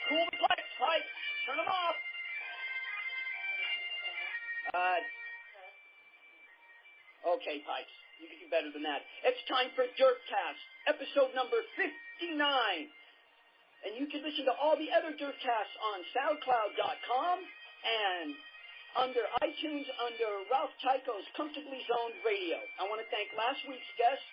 Cool the pipes, Pike. Turn them off. Okay, Pipes. You can do better than that. It's time for DERFCAST, episode number 59. And you can listen to all the other DERFCasts on SoundCloud.com and under iTunes under Ralph Tycho's Comfortably Zoned Radio. I want to thank last week's guest,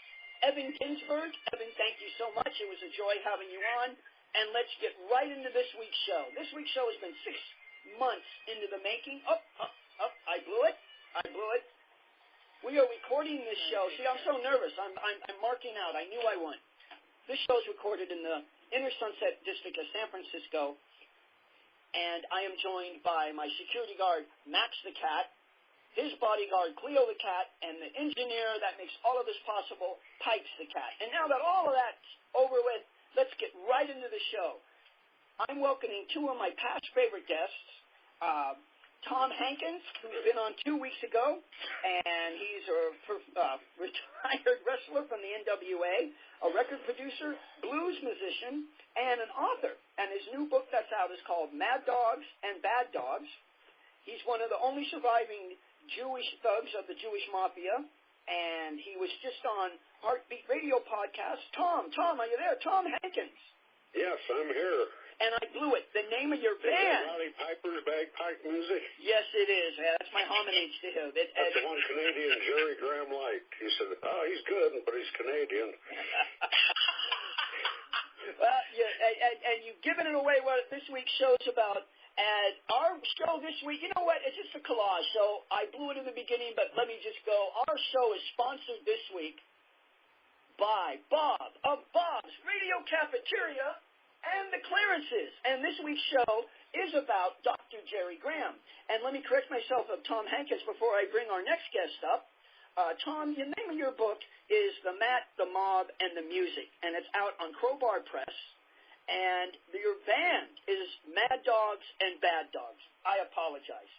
Evan Ginsberg. Evan, thank you so much. It was a joy having you on. And let's get right into this week's show. This week's show has been 6 months into the making. I blew it. We are recording this show. See, I'm so nervous. I'm marking out. I knew I won. This show is recorded in the Inner Sunset District of San Francisco, and I am joined by my security guard, Max the Cat, his bodyguard, Cleo the Cat, and the engineer that makes all of this possible, Pipes the Cat. And now that all of that's over with, let's get right into the show. I'm welcoming two of my past favorite guests, Tom Hankins, who's been on 2 weeks ago, and he's a retired wrestler from the NWA, a record producer, blues musician, and an author. And his new book that's out is called Mad Dogs and Bad Dogs. He's one of the only surviving Jewish thugs of the Jewish Mafia, and he was just on Heartbeat Radio podcast. Tom, are you there? Tom Hankins. Yes, I'm here. And I blew it. The name of your band. Rowdy Piper's Bagpipe Music? Yes, it is. Yeah, that's my homage to him. That's the one Canadian Jerry Graham liked. He said, he's good, but he's Canadian. Well, and you've given it away what this week's show's about. And our show this week, you know what, it's just a collage. So I blew it in the beginning, but let me just go. Our show is sponsored this week by Bob of Bob's Radio Cafeteria and the Clearances. And this week's show is about Dr. Jerry Graham. And let me correct myself of Tom Hankins before I bring our next guest up. Tom, the name of your book is The Mat, the Mob, and the Music. And it's out on Crowbar Press. And your band is Mad Dogs and Bad Dogs. I apologize.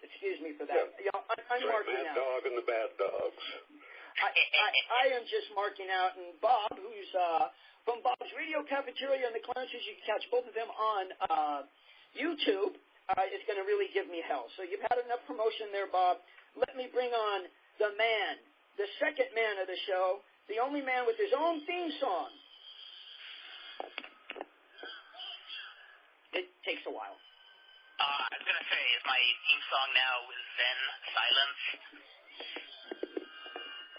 Excuse me for that. Yeah. I'm marking Mad out. Dog and the Bad Dogs. I am just marking out. And Bob, who's from Bob's Radio Cafeteria and the Clearances, you can catch both of them on YouTube, is going to really give me hell. So you've had enough promotion there, Bob. Let me bring on the man, the second man of the show, the only man with his own theme song. It takes a while. I was going to say, is my theme song now Zen Silence?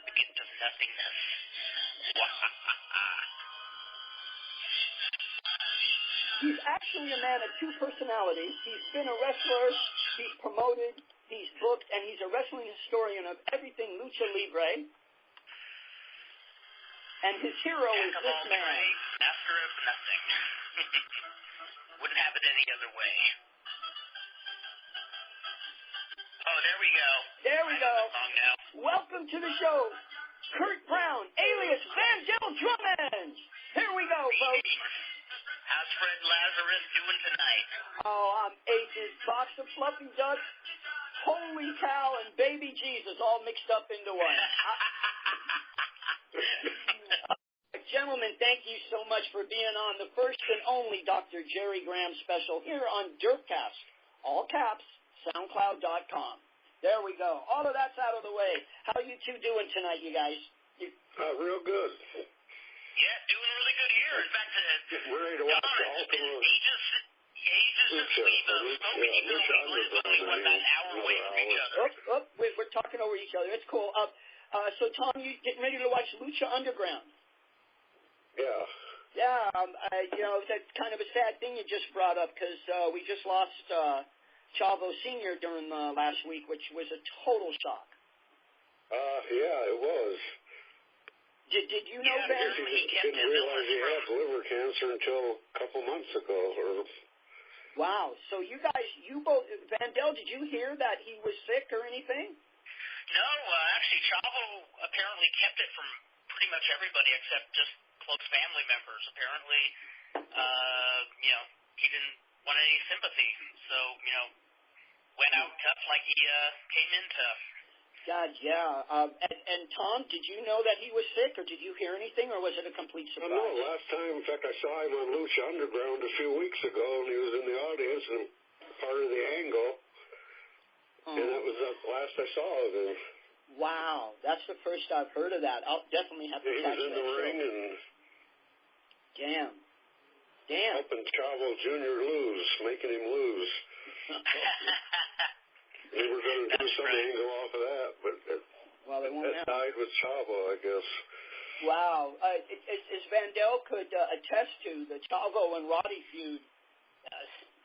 Begin to nothingness. He's actually a man of two personalities. He's been a wrestler, he's promoted, he's booked, and he's a wrestling historian of everything Lucha Libre. And his hero is this man. Master of nothing. Wouldn't have it any other way. Oh, there we go. There we go. Now. Welcome to the show, Kurt Brown, alias Vandell Drummond. Here we go, folks. How's Fred Lazarus doing tonight? Oh, I'm aces, box of fluffy ducks, holy cow, and baby Jesus all mixed up into one. Gentlemen, thank you so much for being on the first and only Dr. Jerry Graham special here on DERFCAST, all caps, SoundCloud.com. There we go. All of that's out of the way. How you two doing tonight, you guys? Real good. Yeah, doing really good here. In fact, ready to watch the ultimate ages since we've spoken, even though we live only about an hour away from each other. We're talking over each other. It's cool. So, Tom, you getting ready to watch Lucha Underground? Yeah. Yeah, that's kind of a sad thing you just brought up because we just lost Chavo Sr. during last week, which was a total shock. Yeah, it was. Did you know that? He didn't realize he had liver cancer until a couple months ago. Wow. So you guys, you both, Vandell, did you hear that he was sick or anything? No, actually, Chavo apparently kept it from pretty much everybody except just close family members. Apparently, he didn't want any sympathy, so, went out tough like he came in tough. God, yeah. And Tom, did you know that he was sick, or did you hear anything, or was it a complete surprise? No, last time, in fact, I saw him on Lucha Underground a few weeks ago, and he was in the audience and part of the angle, and that was the last I saw of him. Wow, that's the first I've heard of that. I'll definitely have to catch that. He was in the ring and helping Chavo Jr. lose, making him lose. They were going to do some angle off of that, but that died with Chavo, I guess. Wow. As Vandell could attest to, the Chavo and Roddy feud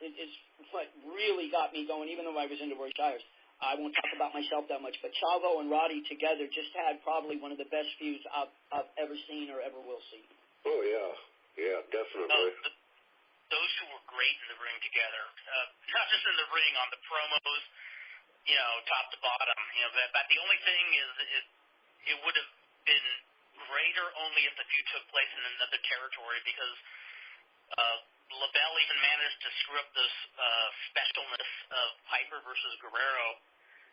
is what really got me going, even though I was into Roy Shires. I won't talk about myself that much, but Chavo and Roddy together just had probably one of the best feuds I've ever seen or ever will see. Oh, yeah. Yeah, definitely. Those two were great in the ring together. Not just in the ring, on the promos, top to bottom. But the only thing is it would have been greater only if the feud took place in another territory, because LaBelle even managed to screw up this specialness of Piper versus Guerrero,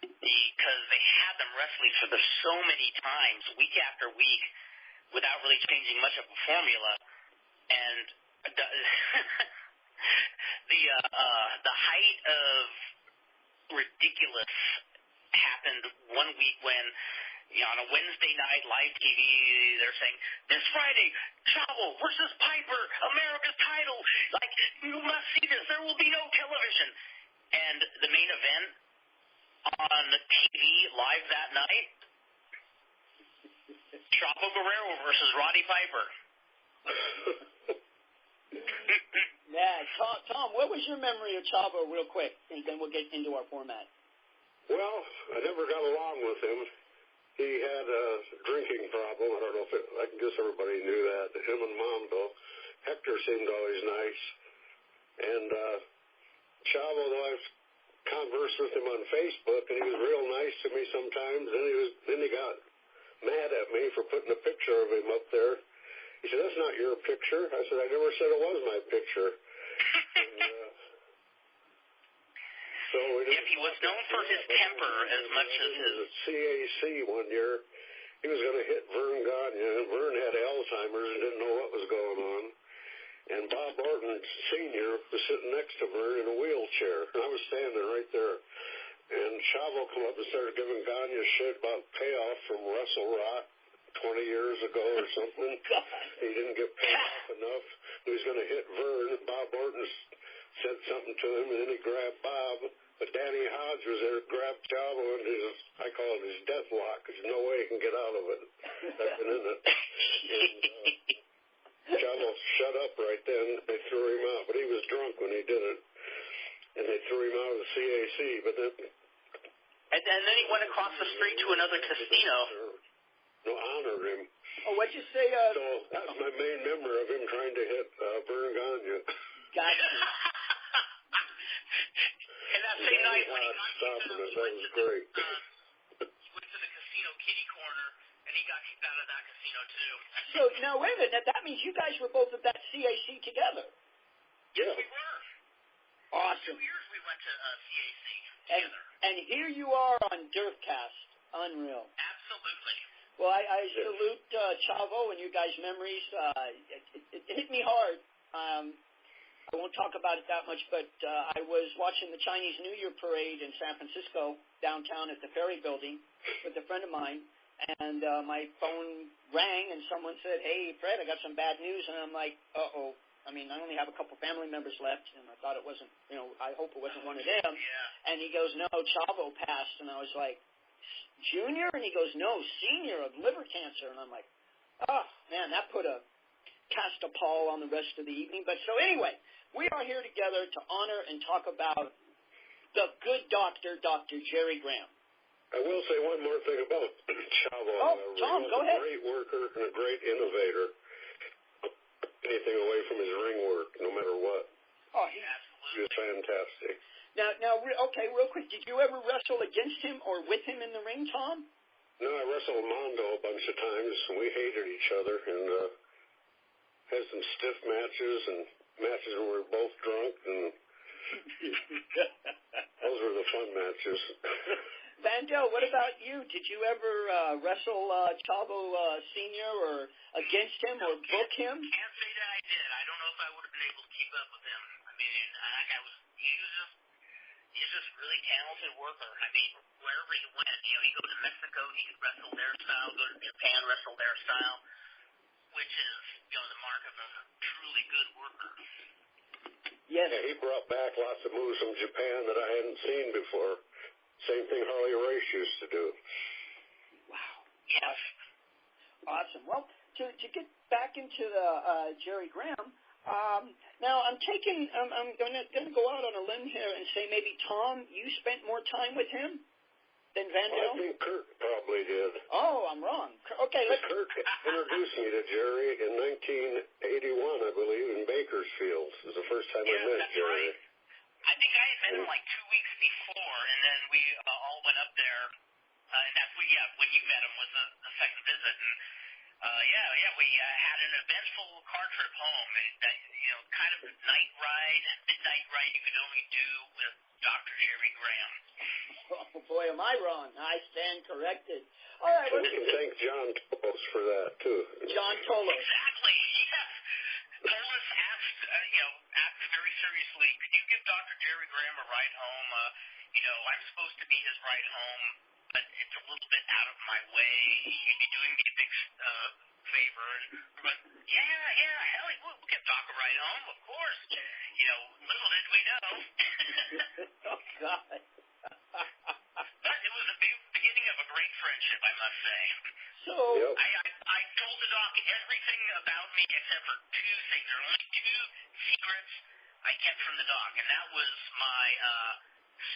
because they had them wrestling for so many times, week after week, without really changing much of a formula. And the height of ridiculous happened one week when, on a Wednesday night live TV, they're saying, this Friday, Chavo versus Piper, America's title. Like, you must see this. There will be no television. And the main event on TV live that night, Chavo Guerrero versus Roddy Piper. Yeah, Tom, what was your memory of Chavo, real quick, and then we'll get into our format? Well, I never got along with him. He had a drinking problem. I don't know if I guess everybody knew that. Him and Mondo. Hector seemed always nice. And Chavo, though, I've conversed with him on Facebook, and he was real nice to me sometimes. Then he got mad at me for putting a picture of him up there. He said, that's not your picture. I said, I never said it was my picture. And, so he was known for his temper as much as his... CAC one year, he was going to hit Vern Gagne, and Vern had Alzheimer's and didn't know what was going on. And Bob Orton Sr. was sitting next to Vern in a wheelchair, and I was standing right there. And Chavo come up and started giving Gagne shit about payoff from Wrestle Rock 20 years ago or something. He didn't get paid off enough. He was going to hit Vern. Bob Orton said something to him, and then he grabbed Bob. But Danny Hodge was there, grabbed Chavo in his, I call it his death lock, because no way he can get out of it. I've been in it. And Chavo shut up right then. They threw him out, but he was drunk when he did it. And they threw him out of the CAC. But then... And then he went across the street to another casino. No, honored him. Oh, what'd you say? So that's my main memory of him trying to hit Vern Gagne. Gotcha. And that same night when he stopping it, that was great. He went to the casino kitty corner, and he got kicked out of that casino, too. So, now, wait a minute. That means you guys were both at that CAC together. Yes, we were. Awesome. 2 years we went to CAC together. And here you are on DERFCAST. Unreal. Absolutely. Well, I salute Chavo and you guys' memories. It hit me hard. I won't talk about it that much, but I was watching the Chinese New Year parade in San Francisco, downtown at the Ferry Building, with a friend of mine, and my phone rang, and someone said, hey, Fred, I got some bad news, and I'm like, uh-oh. I mean, I only have a couple family members left, and I thought it wasn't, I hope it wasn't one of them. Yeah. And he goes, no, Chavo passed, and I was like, Junior? And he goes, no, senior of liver cancer. And I'm like, oh, man, that cast a pall on the rest of the evening. But so anyway, we are here together to honor and talk about the good doctor, Dr. Jerry Graham. I will say one more thing about Chavo. Oh, Tom, go ahead. He was a great worker and a great innovator. Anything away from his ring work, no matter what. Oh, he was fantastic. Now, okay, real quick, did you ever wrestle against him or with him in the ring, Tom? No, I wrestled Mondo a bunch of times, and we hated each other, and had some stiff matches, and matches where we were both drunk, and those were the fun matches. Vandell, what about you? Did you ever wrestle Chavo Sr. or against him or book him? Can't say that I did. I don't know if I would have been able to keep up with him. I mean, he's just a really talented worker. I mean, wherever he went, he'd go to Mexico, he could wrestle their style, go to Japan, wrestle their style, which is, the mark of a truly good worker. Yes. Yeah, he brought back lots of moves from Japan that I hadn't seen before. Same thing Harley Race used to do. Wow. Yes. Awesome. Well, to get back into the Jerry Graham, now I'm going to go out on a limb here and say maybe Tom, you spent more time with him than Vandell? I think Kurt probably did. Oh, I'm wrong. Okay, Kurt introduced me to Jerry in 1981, I believe, in Bakersfield. It was the first time I met Jerry. Right. I think I had met him like 2 weeks before, and then we all went up there, and that's when you met him was the second visit. And we had an eventful car trip home. Kind of a midnight ride you could only do with Dr. Jerry Graham. Oh, boy, am I wrong. I stand corrected. All right. We can thank John Tolos for that, too. John Tolos. Exactly, yes. Tolos asked very seriously, could you give Dr. Jerry Graham a ride home? I'm supposed to be his ride home, but it's a little bit out of my way. You'd be doing me a big favor. But, hell, we'll get Doc a ride home, of course. Little did we know. Oh, God. But it was the beginning of a great friendship, I must say. So, yep. I told the Doc everything about me except for two things. There are only two secrets I kept from the Doc, and that was my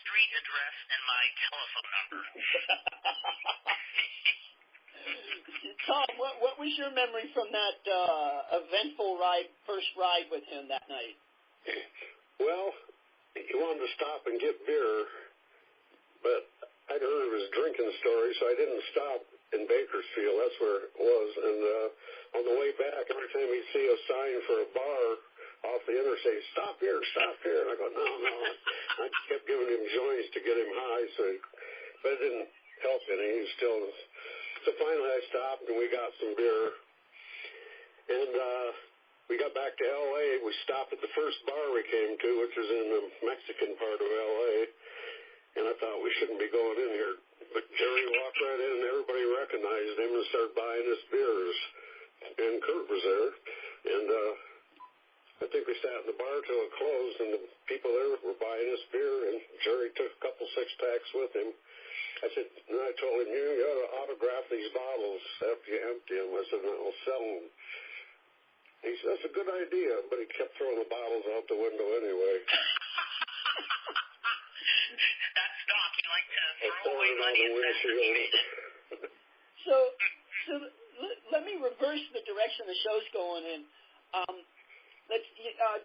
street address and my telephone number. Tom, what was your memory from that eventful first ride with him that night? Well, he wanted to stop and get beer, but I'd heard of his drinking story, so I didn't stop in Bakersfield. That's where it was. And on the way back, every time he'd see a sign for a bar off the interstate, stop here. And I go, no. I kept giving him joints to get him high, but it didn't help any. He was still... So finally I stopped and we got some beer. And we got back to L.A. We stopped at the first bar we came to, which was in the Mexican part of L.A. And I thought we shouldn't be going in here. But Jerry walked right in and everybody recognized him and started buying us beers. And Kurt was there. And I think we sat in the bar till it closed and the people there were buying us beer. And Jerry took a couple six-packs with him. I told him, you got to autograph these bottles after you empty them. I said, I'll sell them. He said, that's a good idea, but he kept throwing the bottles out the window anyway. That's Doc. He liked to throw away money and So let me reverse the direction the show's going in.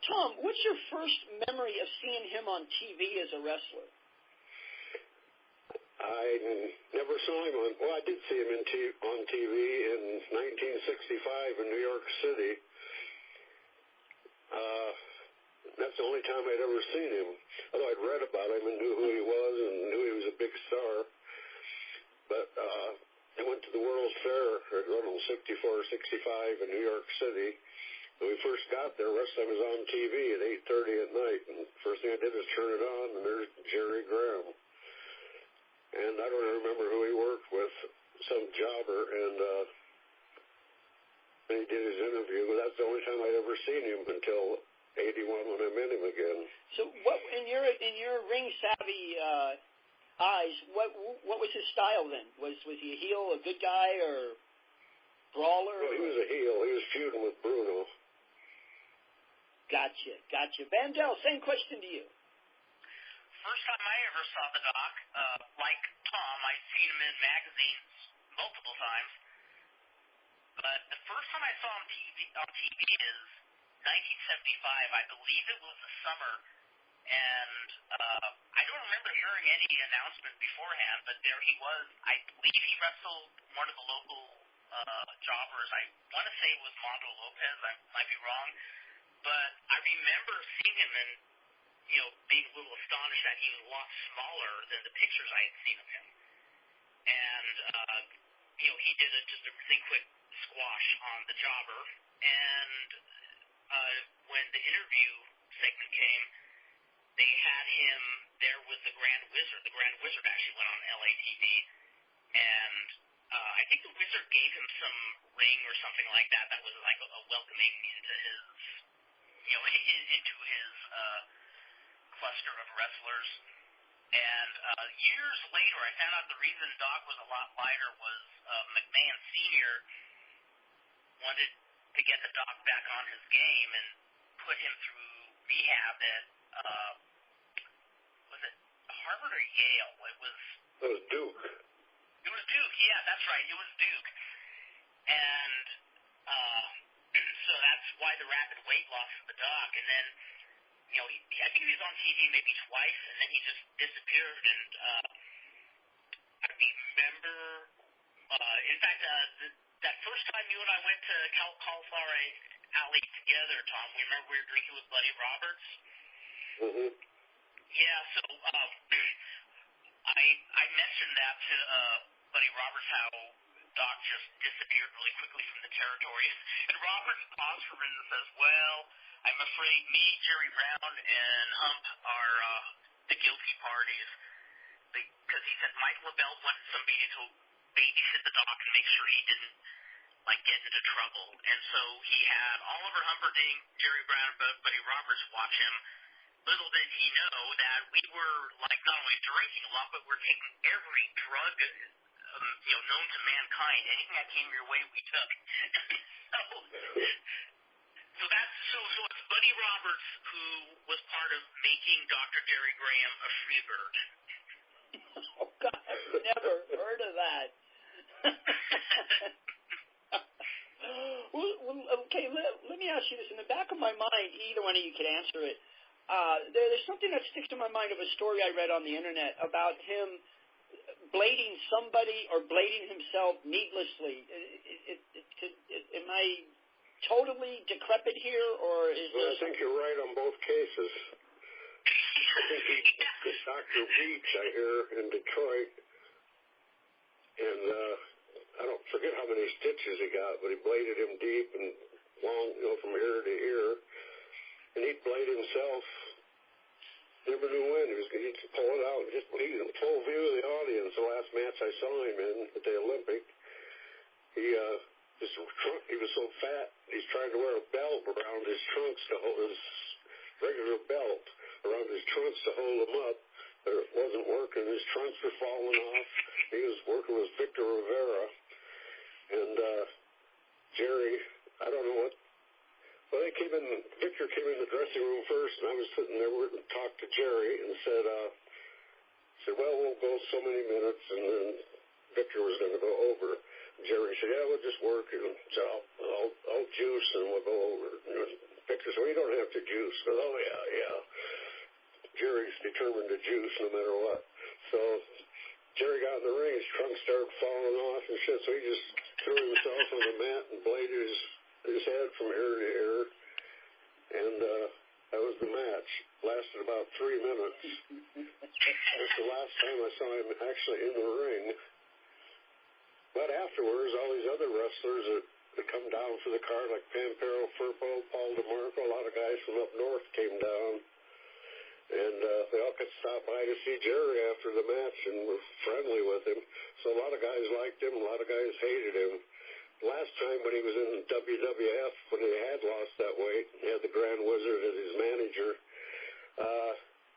Tom, what's your first memory of seeing him on TV as a wrestler? I never saw him I did see him on TV in 1965 in New York City. That's the only time I'd ever seen him. Although I'd read about him and knew who he was and knew he was a big star. But I went to the World's Fair, I don't know, 64 or 65 in New York City. When we first got there, wrestling was on TV at 8:30 at night. And the first thing I did was turn it on, and there's Jerry Graham. And I don't remember who he worked with, some jobber, and he did his interview. But that's the only time I'd ever seen him until 81 when I met him again. So what in your ring savvy eyes, what was his style then? Was he a heel, a good guy, or brawler? Well, he was a heel. He was feuding with Bruno. Gotcha. Vandell, same question to you. First time I ever saw the Doc, like Tom, I'd seen him in magazines multiple times. But the first time I saw him on TV is 1975. I believe it was the summer. And I don't remember hearing any announcement beforehand, but there he was. I believe he wrestled one of the local jobbers. I want to say it was Mondo Lopez. I might be wrong. But I remember seeing him and being a little astonished that he was a lot smaller than the pictures I had seen of him. and he did just a really quick squash on the jobber. And when the interview segment came, they had him there with the Grand Wizard. The Grand Wizard actually went on LA TV, and I think the Wizard gave him some ring or something like that. That was like a welcoming into his, into his cluster of wrestlers. And years later, I found out the reason Doc was a lot lighter was McMahon Sr. wanted to get the Doc back on his game and put him through rehab at, was it Harvard or Yale? It was Duke. It was Duke, yeah, that's right. It was Duke. And so that's why the rapid weight loss of the Doc. And then, I think he was on TV maybe twice, and then he just disappeared. And I remember, in fact, that first time you and I went to Cauliflower Alley together, Tom, we remember we were drinking with Buddy Roberts. Mm-hmm. Yeah, so I mentioned that to Buddy Roberts, how Doc just disappeared really quickly from the territory. And Roberts paused for a minute and says, well, I'm afraid me, Jerry Brown, and Hump are the guilty parties. Because he said Mike LaBelle wanted somebody to babysit the Doc and make sure he didn't, get into trouble. And so he had Oliver Humperdinck, Jerry Brown, and Buddy Roberts watch him. Little did he know that we were, not only drinking a lot, but we're taking every drug, known to mankind. Anything that came your way, we took. So it's Buddy Roberts who was part of making Dr. Jerry Graham a free bird. Oh, God, I've never heard of that. Well, okay, let me ask you this. In the back of my mind, either one of you can answer it. There's something that sticks to my mind of a story I read on the internet about him blading somebody or blading himself needlessly. Am I totally decrepit here, or is I think you're right on both cases. I think he's Dr. Beach, I hear, in Detroit, and I don't forget how many stitches he got, but he bladed him deep and long, from ear to ear, and he'd blade himself. Never knew when. He'd pull it out and just bleed in full view of the audience. The last match I saw him in at the Olympic, he was so fat, he's trying to wear a belt around his trunks to hold his regular belt around his trunks to hold him up. But it wasn't working. His trunks were falling off. He was working with Victor Rivera. And Jerry, I don't know what. Well, Victor came in the dressing room first, and I was sitting there and talked to Jerry and said, well, we'll go so many minutes, and then Victor was going to go over. Jerry said, yeah, we'll just work, and so I'll juice, and we'll go over. And Victor said, well, you don't have to juice. I said, oh, yeah. Jerry's determined to juice no matter what. So Jerry got in the ring, his trunk started falling off and shit, so he just threw himself on the mat and bladed his head from ear to ear, and that was the match. Lasted about 3 minutes. That's the last time I saw him actually in the ring. But afterwards, all these other wrestlers that come down for the card, like Pampero, Firpo, Paul DeMarco, a lot of guys from up north came down, and they all could stop by to see Jerry after the match and were friendly with him. So a lot of guys liked him, a lot of guys hated him. Last time when he was in WWF, when he had lost that weight, he had the Grand Wizard as his manager.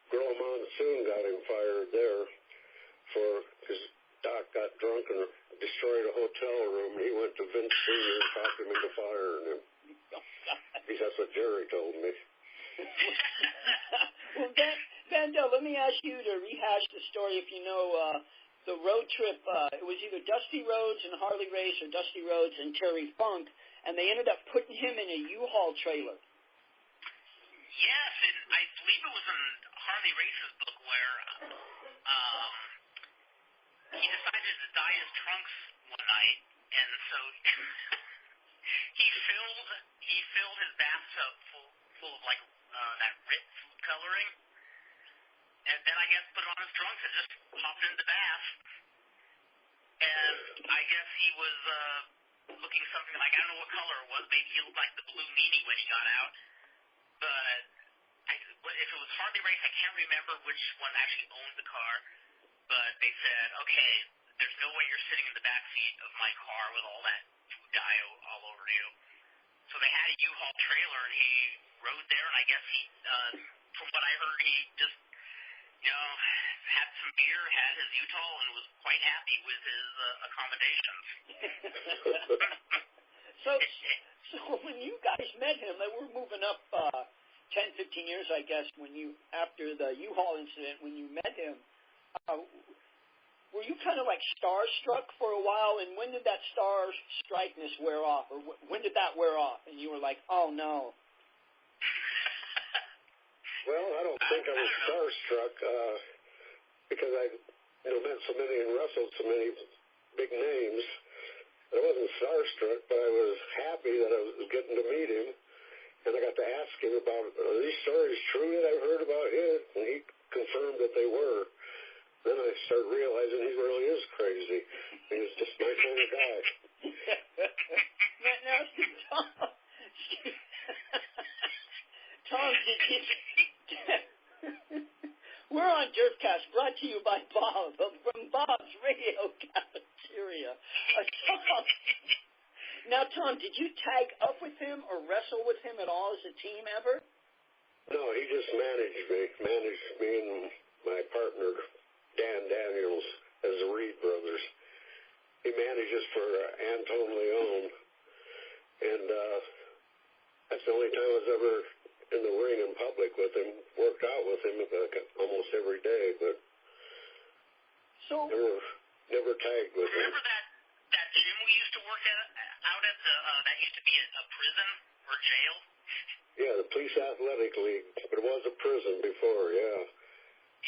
Gorilla Monsoon got him fired there because Doc got drunk and destroyed a hotel room. He went to Vince Sr. and talked him into firing him. At least that's what Jerry told me. Well, Vandell, let me ask you to rehash the story if you know the road trip. It was either Dusty Rhodes and Harley Race or Dusty Rhodes and Terry Funk, and they ended up putting him in a U-Haul trailer. Yes, and I believe it was in Harley Race's book where he decided to dye his trunks one night, and so he filled his bathtub full of that red food coloring, and then I guess put it on his trunks and just hopped in the bath. And I guess he was looking something like, I don't know what color it was. Maybe he looked like the blue meanie when he got out. But if it was Harley Race, I can't remember which one actually owned the car. But they said, okay, there's no way you're sitting in the back seat of my car with all that dye all over you. So they had a U-Haul trailer, and he rode there, and I guess he, from what I heard, he just, had some beer, had his U-Haul, and was quite happy with his accommodations. So when you guys met him, they were moving up 10, 15 years, I guess, after the U-Haul incident, when you met him, were you kind of like starstruck for a while, and when did that star-strikeness wear off, or when did that wear off, and you were like, oh, no? Well, I don't think I was starstruck because I met so many and wrestled so many big names. I wasn't starstruck, but I was happy that I was getting to meet him, and I got to ask him about, are these stories true that I've heard about him? And he confirmed that they were. Then I started realizing he really is crazy. He was just my kind of guy. Now, Tom, did you... We're on DERFCAST, brought to you by Bob, from Bob's Radio Cafeteria. Now, Tom, did you tag up with him or wrestle with him at all as a team ever? No, he just managed me and my partner, Dan Daniels, as the Reed brothers. He manages for Anton Leon, and that's the only time I was ever in the ring in public with him. Worked out with him almost every day, but never tagged with him. Remember that gym we used to work out at that used to be a prison or jail? Yeah, the Police Athletic League, but it was a prison before, yeah.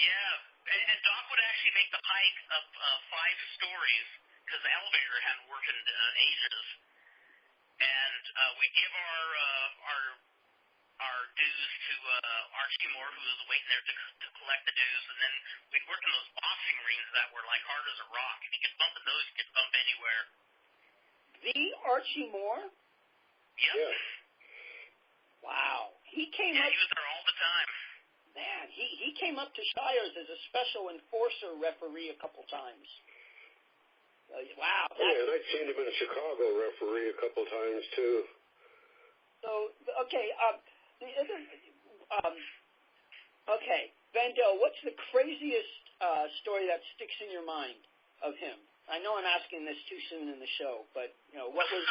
Yeah, and Doc would actually make the hike up 5 stories because the elevator hadn't worked in ages. And we give our dues to Archie Moore, who was waiting there to collect the dues, and then we'd work in those boxing rings that were like hard as a rock. If you could bump in those, you could bump anywhere. The Archie Moore? Yep. Yeah. Wow. He came up... he was there all the time. Man, he came up to Shires as a special enforcer referee a couple times. Wow. Yeah, and I'd seen him in Chicago referee a couple times, too. So, okay, Vandell, what's the craziest story that sticks in your mind of him? I know I'm asking this too soon in the show, but, what was...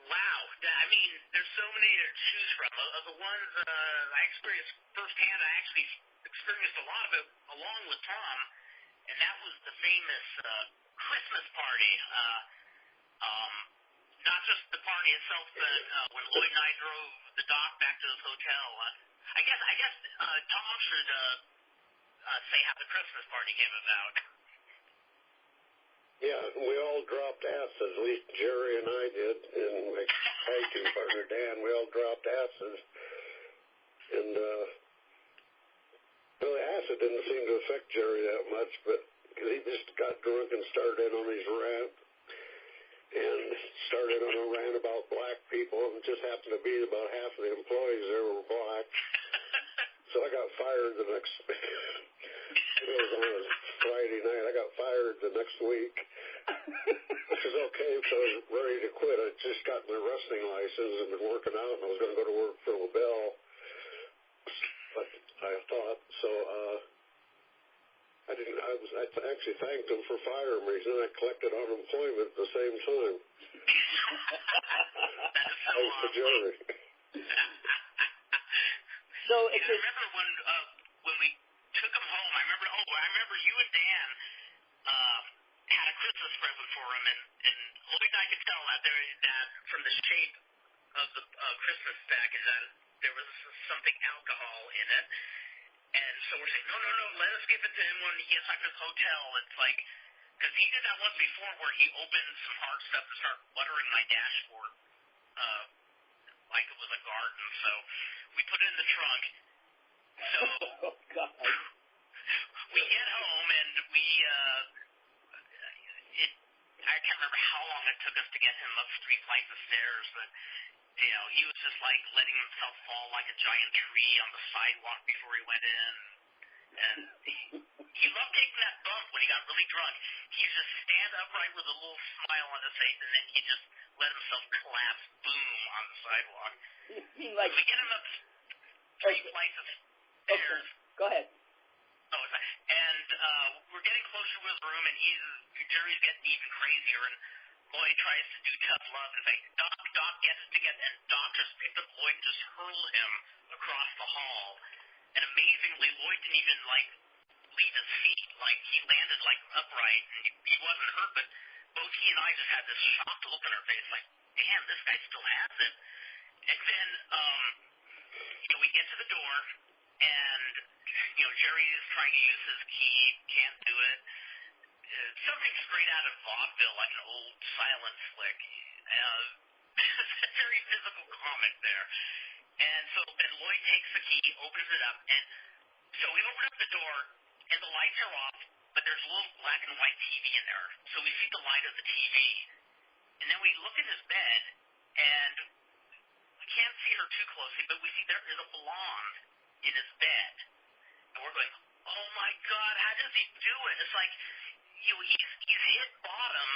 Wow. I mean, there's so many to choose from. The ones I experienced firsthand, I actually experienced a lot of it along with Tom, and that was the famous Christmas party. Not just the party itself, but when Lloyd and I drove the Doc back to his hotel. I guess Tom should say how the Christmas party came about. Yeah, we all dropped acid. At least Jerry and I did, and my tag team partner Dan. We all dropped acid, and the acid didn't seem to affect Jerry that much, but he just got drunk and started on his rant. And started on a rant about black people, and it just happened to be about half of the employees there were black. So I got fired the next, it was on a Friday night, I got fired the next week, which is okay because I was ready to quit. I just got my wrestling license and been working out, and I was going to go to work for LaBelle, but I thought, so I actually thanked him for firing me, and I collected unemployment at the same time. Thanks to Jerry. So I remember when we took him home. I remember you and Dan had a Christmas present for him, and Lloyd and I could tell that from the shape of the Christmas stack is that there was something alcohol in it. And so we're saying, no, let us give it to him when he gets back to his hotel. It's like, because he did that once before where he opened some hard stuff to start buttering my dashboard like it was a garden. So we put it in the trunk. So oh, God. we get home and we I can't remember how long it took us to get him up 3 flights of stairs, but, he was just like letting himself fall like a giant tree on the sidewalk before he went in. And he loved taking that bump when he got really drunk. He'd just stand upright with a little smile on his face, and then he'd just let himself collapse, boom, on the sidewalk. You mean like... We get him up 3 flights of stairs. Okay. Go ahead. Oh, and we're getting closer to his room, and Jerry's getting even crazier, and Lloyd tries to do tough love and say, Doc, gets it together, and Doc just picked up Lloyd and just hurled him across the hall. And amazingly, Lloyd didn't even, leave his feet. He landed, upright, and he wasn't hurt, but both he and I just had this shocked look on our face, damn, this guy still has it. And then, we get to the door, and, Jerry is trying to use his key, can't do it. Something straight out of vaudeville, like an old silent flick. A very physical comic there. And Lloyd takes the key, opens it up, and so we open up the door, and the lights are off, but there's a little black and white TV in there. So we see the light of the TV, and then we look at his bed, and we can't see her too closely, but we see there is a blonde in his bed. And we're going, oh my God, how does he do it? It's like, he's hit bottom,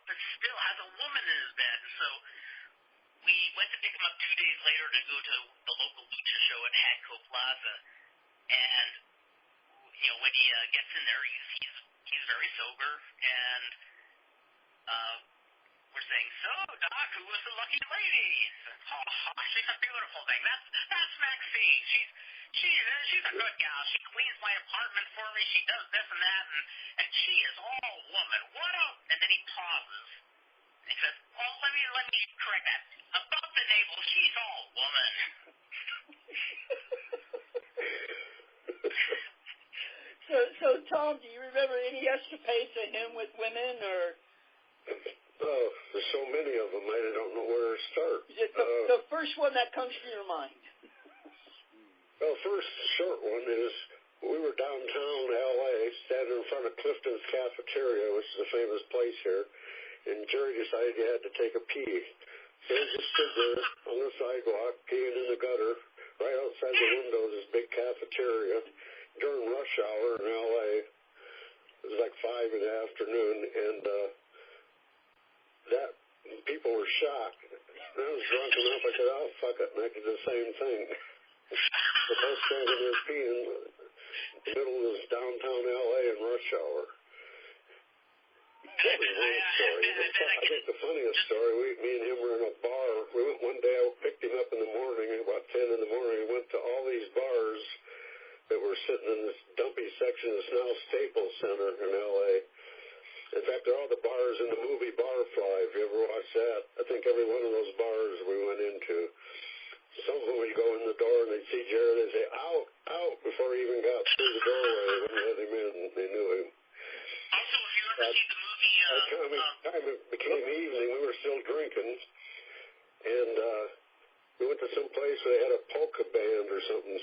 but still has a woman in his bed. And so we went to pick him up 2 days later to go to the local lucha show at Hadco Plaza. And, when he gets in there, he's very sober. And we're saying, so, Doc, who was the lucky lady? Oh, she's a beautiful thing. That's Maxine. She's a good gal. She cleans my apartment for me. She does this and that, and she is all woman. What else? And then he pauses. And he says, oh, let me correct that. Above the navel, she's all woman. So, Tom, do you remember any escapades of him with women, or? Oh, there's so many of them, I don't know where to start. The first one that comes to your mind. Well, first short one is we were downtown L.A., standing in front of Clifton's Cafeteria, which is a famous place here, and Jerry decided he had to take a pee. So he just stood there on the sidewalk, peeing in the gutter, right outside the window of this big cafeteria during rush hour in L.A. It was like 5 in the afternoon, and people were shocked. And I was drunk enough, I said, oh, fuck it, and I did the same thing. But both standing there peeing in the middle of this downtown L.A. in rush hour. That was one story. I think the funniest story, me and him were in a bar. We went one day, I picked him up in the morning, about 10 in the morning, and went to all these bars that were sitting in this dumpy section that's now Staples Center in L.A. In fact, they're all the bars in the movie Barfly. If you ever watched that, I think every one of those bars we went into. Some of them would go in the door and they'd see Jared, they'd say, out, out, before he even got through the doorway. When they let him in, they knew him. Also, if you ever see the movie... By the time it became evening, we were still drinking, and we went to some place where they had a polka band or something,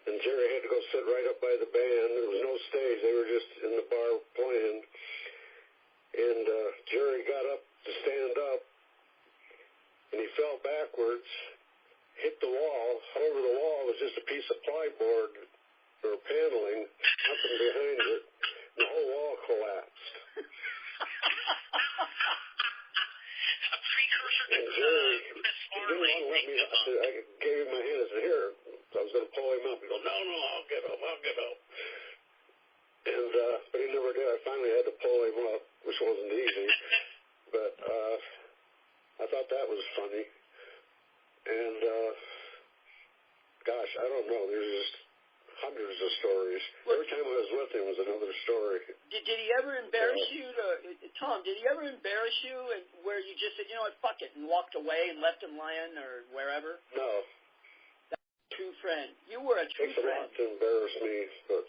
and Jerry had to go sit right up by the band. There was no stage. They were just in the bar playing, and Jerry got up to stand up, and he fell backwards, hit the wall. However, the wall was just a piece of plyboard or paneling, nothing behind it. The whole wall collapsed. A precursor to and Jerry, Chris he didn't want to let me. I gave him my hand. I said, here. So I was going to pull him up. He goes, no, I'll get up. And, but he never did. I finally had to pull him up, which wasn't easy. But I thought that was funny. And, gosh, I don't know. There's just hundreds of stories. Every time I was with him was another story. Did he ever embarrass you? Tom, did he ever embarrass you where you just said, you know what, fuck it, and walked away and left him lying or wherever? No. That's a true friend. You were a true friend. It takes a lot to embarrass me, but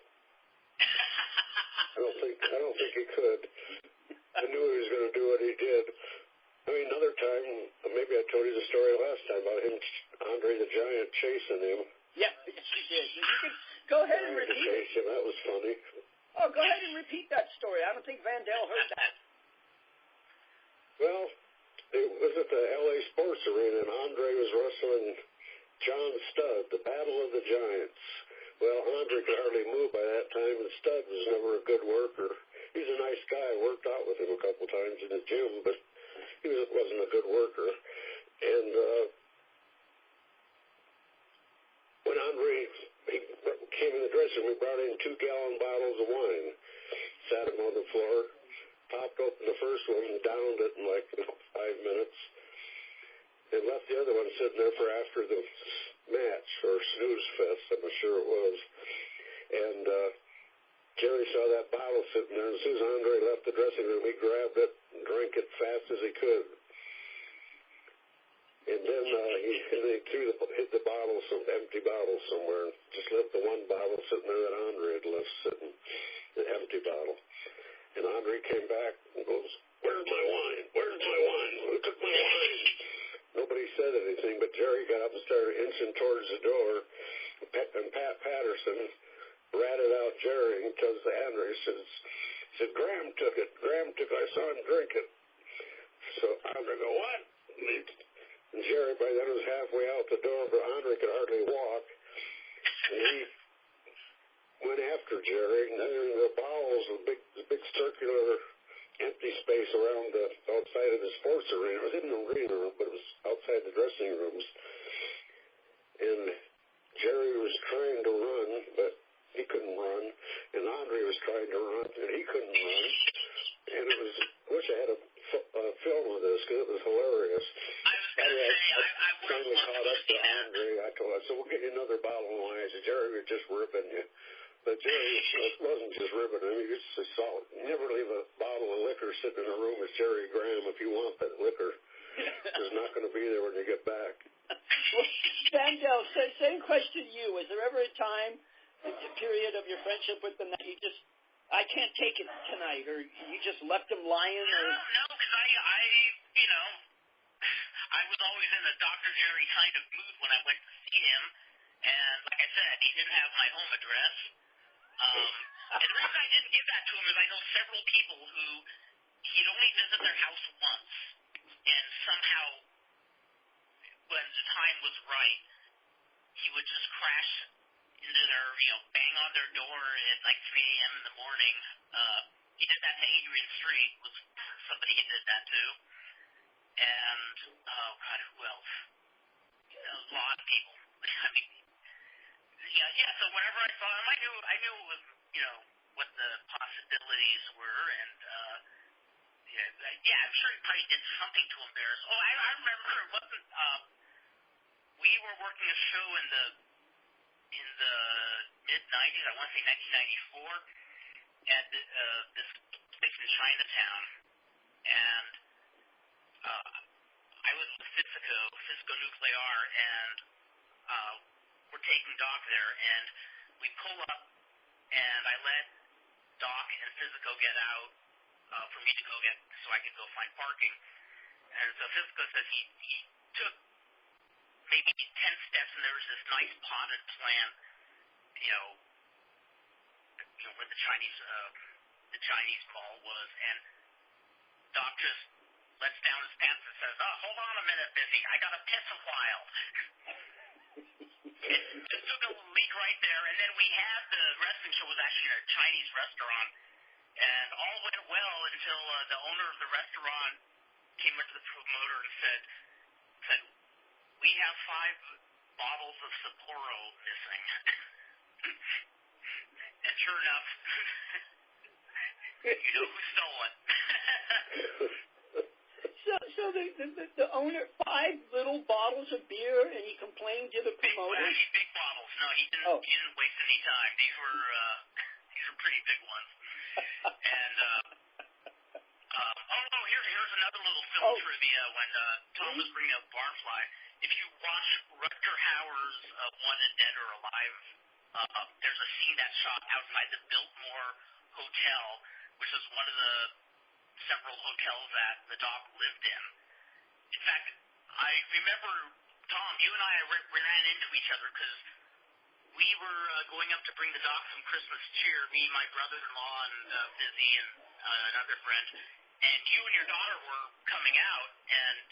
I don't think he could. I knew he was going to do what he did. I mean, another time, maybe I told you the story last time about him, Andre the Giant, chasing him. Yeah, yes, you did. You can go ahead and repeat it. Him. That was funny. Oh, go ahead and repeat that story. I don't think Vandell heard that. Well, it was at the L.A. Sports Arena, and Andre was wrestling John Studd, the Battle of the Giants. Well, Andre could hardly move by that time, and Studd was never a good worker. He's a nice guy. I worked out with him a couple times in the gym, but he wasn't a good worker. And when Andre came in the dressing room, we brought in 2-gallon bottles of wine, sat him on the floor, popped open the first one and downed it in like 5 minutes, and left the other one sitting there for after the match, or snooze fest, I'm sure it was. And Jerry saw that bottle sitting there, and as soon as Andre left the dressing room, he grabbed it and drank it fast as he could. And then he hit the bottle, some empty bottle somewhere, and just left the one bottle sitting there that Andre had left sitting, the empty bottle. And Andre came back and goes, "Where's my wine? Where's my wine? Who took my wine?" Nobody said anything, but Jerry got up and started inching towards the door, and Pat Patterson ratted out Jerry and tells Andre, he said, "Graham took it. Graham took it. I saw him drink it." So Andre go, "What?" And Jerry, by then, was halfway out the door, but Andre could hardly walk. And he went after Jerry, and then in the bowels, the big circular empty space around the outside of the sports arena. It was in the arena room, but it was outside the dressing rooms. And Jerry was trying to run, but he couldn't run. And Andre was trying to run, and he couldn't run. And it was, I wish I had a film of this, because it was hilarious. I finally caught up to Andre. I told him, "So we'll get you another bottle of wine." I said, "Jerry, we're just ripping you." But Jerry wasn't just ripping him. He just said, "Solid. You never leave a bottle of liquor sitting in a room with Jerry Graham if you want that liquor. It's not going to be there when you get back." Well, Sandel, same question to you. Was there ever a time, a period of your friendship with them that you just, "I can't take it tonight," or you just left him lying? Or? No, because I was always in a Dr. Jerry kind of mood when I went to see him. And like I said, he didn't have my home address. And the reason I didn't give that to him is I know several people who he'd only visit their house once. And somehow, when the time was right, he would just crash into their, bang on their door at like 3 a.m. in the morning. He did that to Adrian Street, was somebody he did that to. And, oh God, who else? A lot of people. I mean, so whenever I saw him, I knew it was, what the possibilities were, and, I'm sure he probably did something to embarrass. Oh, I remember it wasn't, we were working a show in the mid-90s, I want to say 1994, at this place in Chinatown, and I was with Cisco Nuclear, and we're taking Doc there, and we pull up, and I let Doc and Cisco get out for me to go get, so I could go find parking. And so Cisco says he took maybe 10 steps, and there was this nice potted plant, where the Chinese ball was, and Doc just lets down his pants and says, "Oh, hold on a minute, Biffy, I gotta piss a while." It just took a leak right there, and then we had the wrestling show was actually in a Chinese restaurant, and all went well until the owner of the restaurant came into the promoter and said, "We have 5 bottles of Sapporo missing." And sure enough, you know who stole it. So the owner, 5 little bottles of beer, and he complained to the promoter? Actually, big bottles. No, he didn't waste any time. These were pretty big ones. And here's another little film trivia. When Tom was bringing up Barfly, if you watch Rutger Hauer's Wanted Dead or Alive, there's a scene that's shot outside the Biltmore Hotel, which is one of the several hotels that the Doc lived in. In fact, I remember, Tom, you and I ran into each other because we were going up to bring the Doc some Christmas cheer, me, my brother-in-law, and Busy, and another friend. and you and your daughter were coming out, and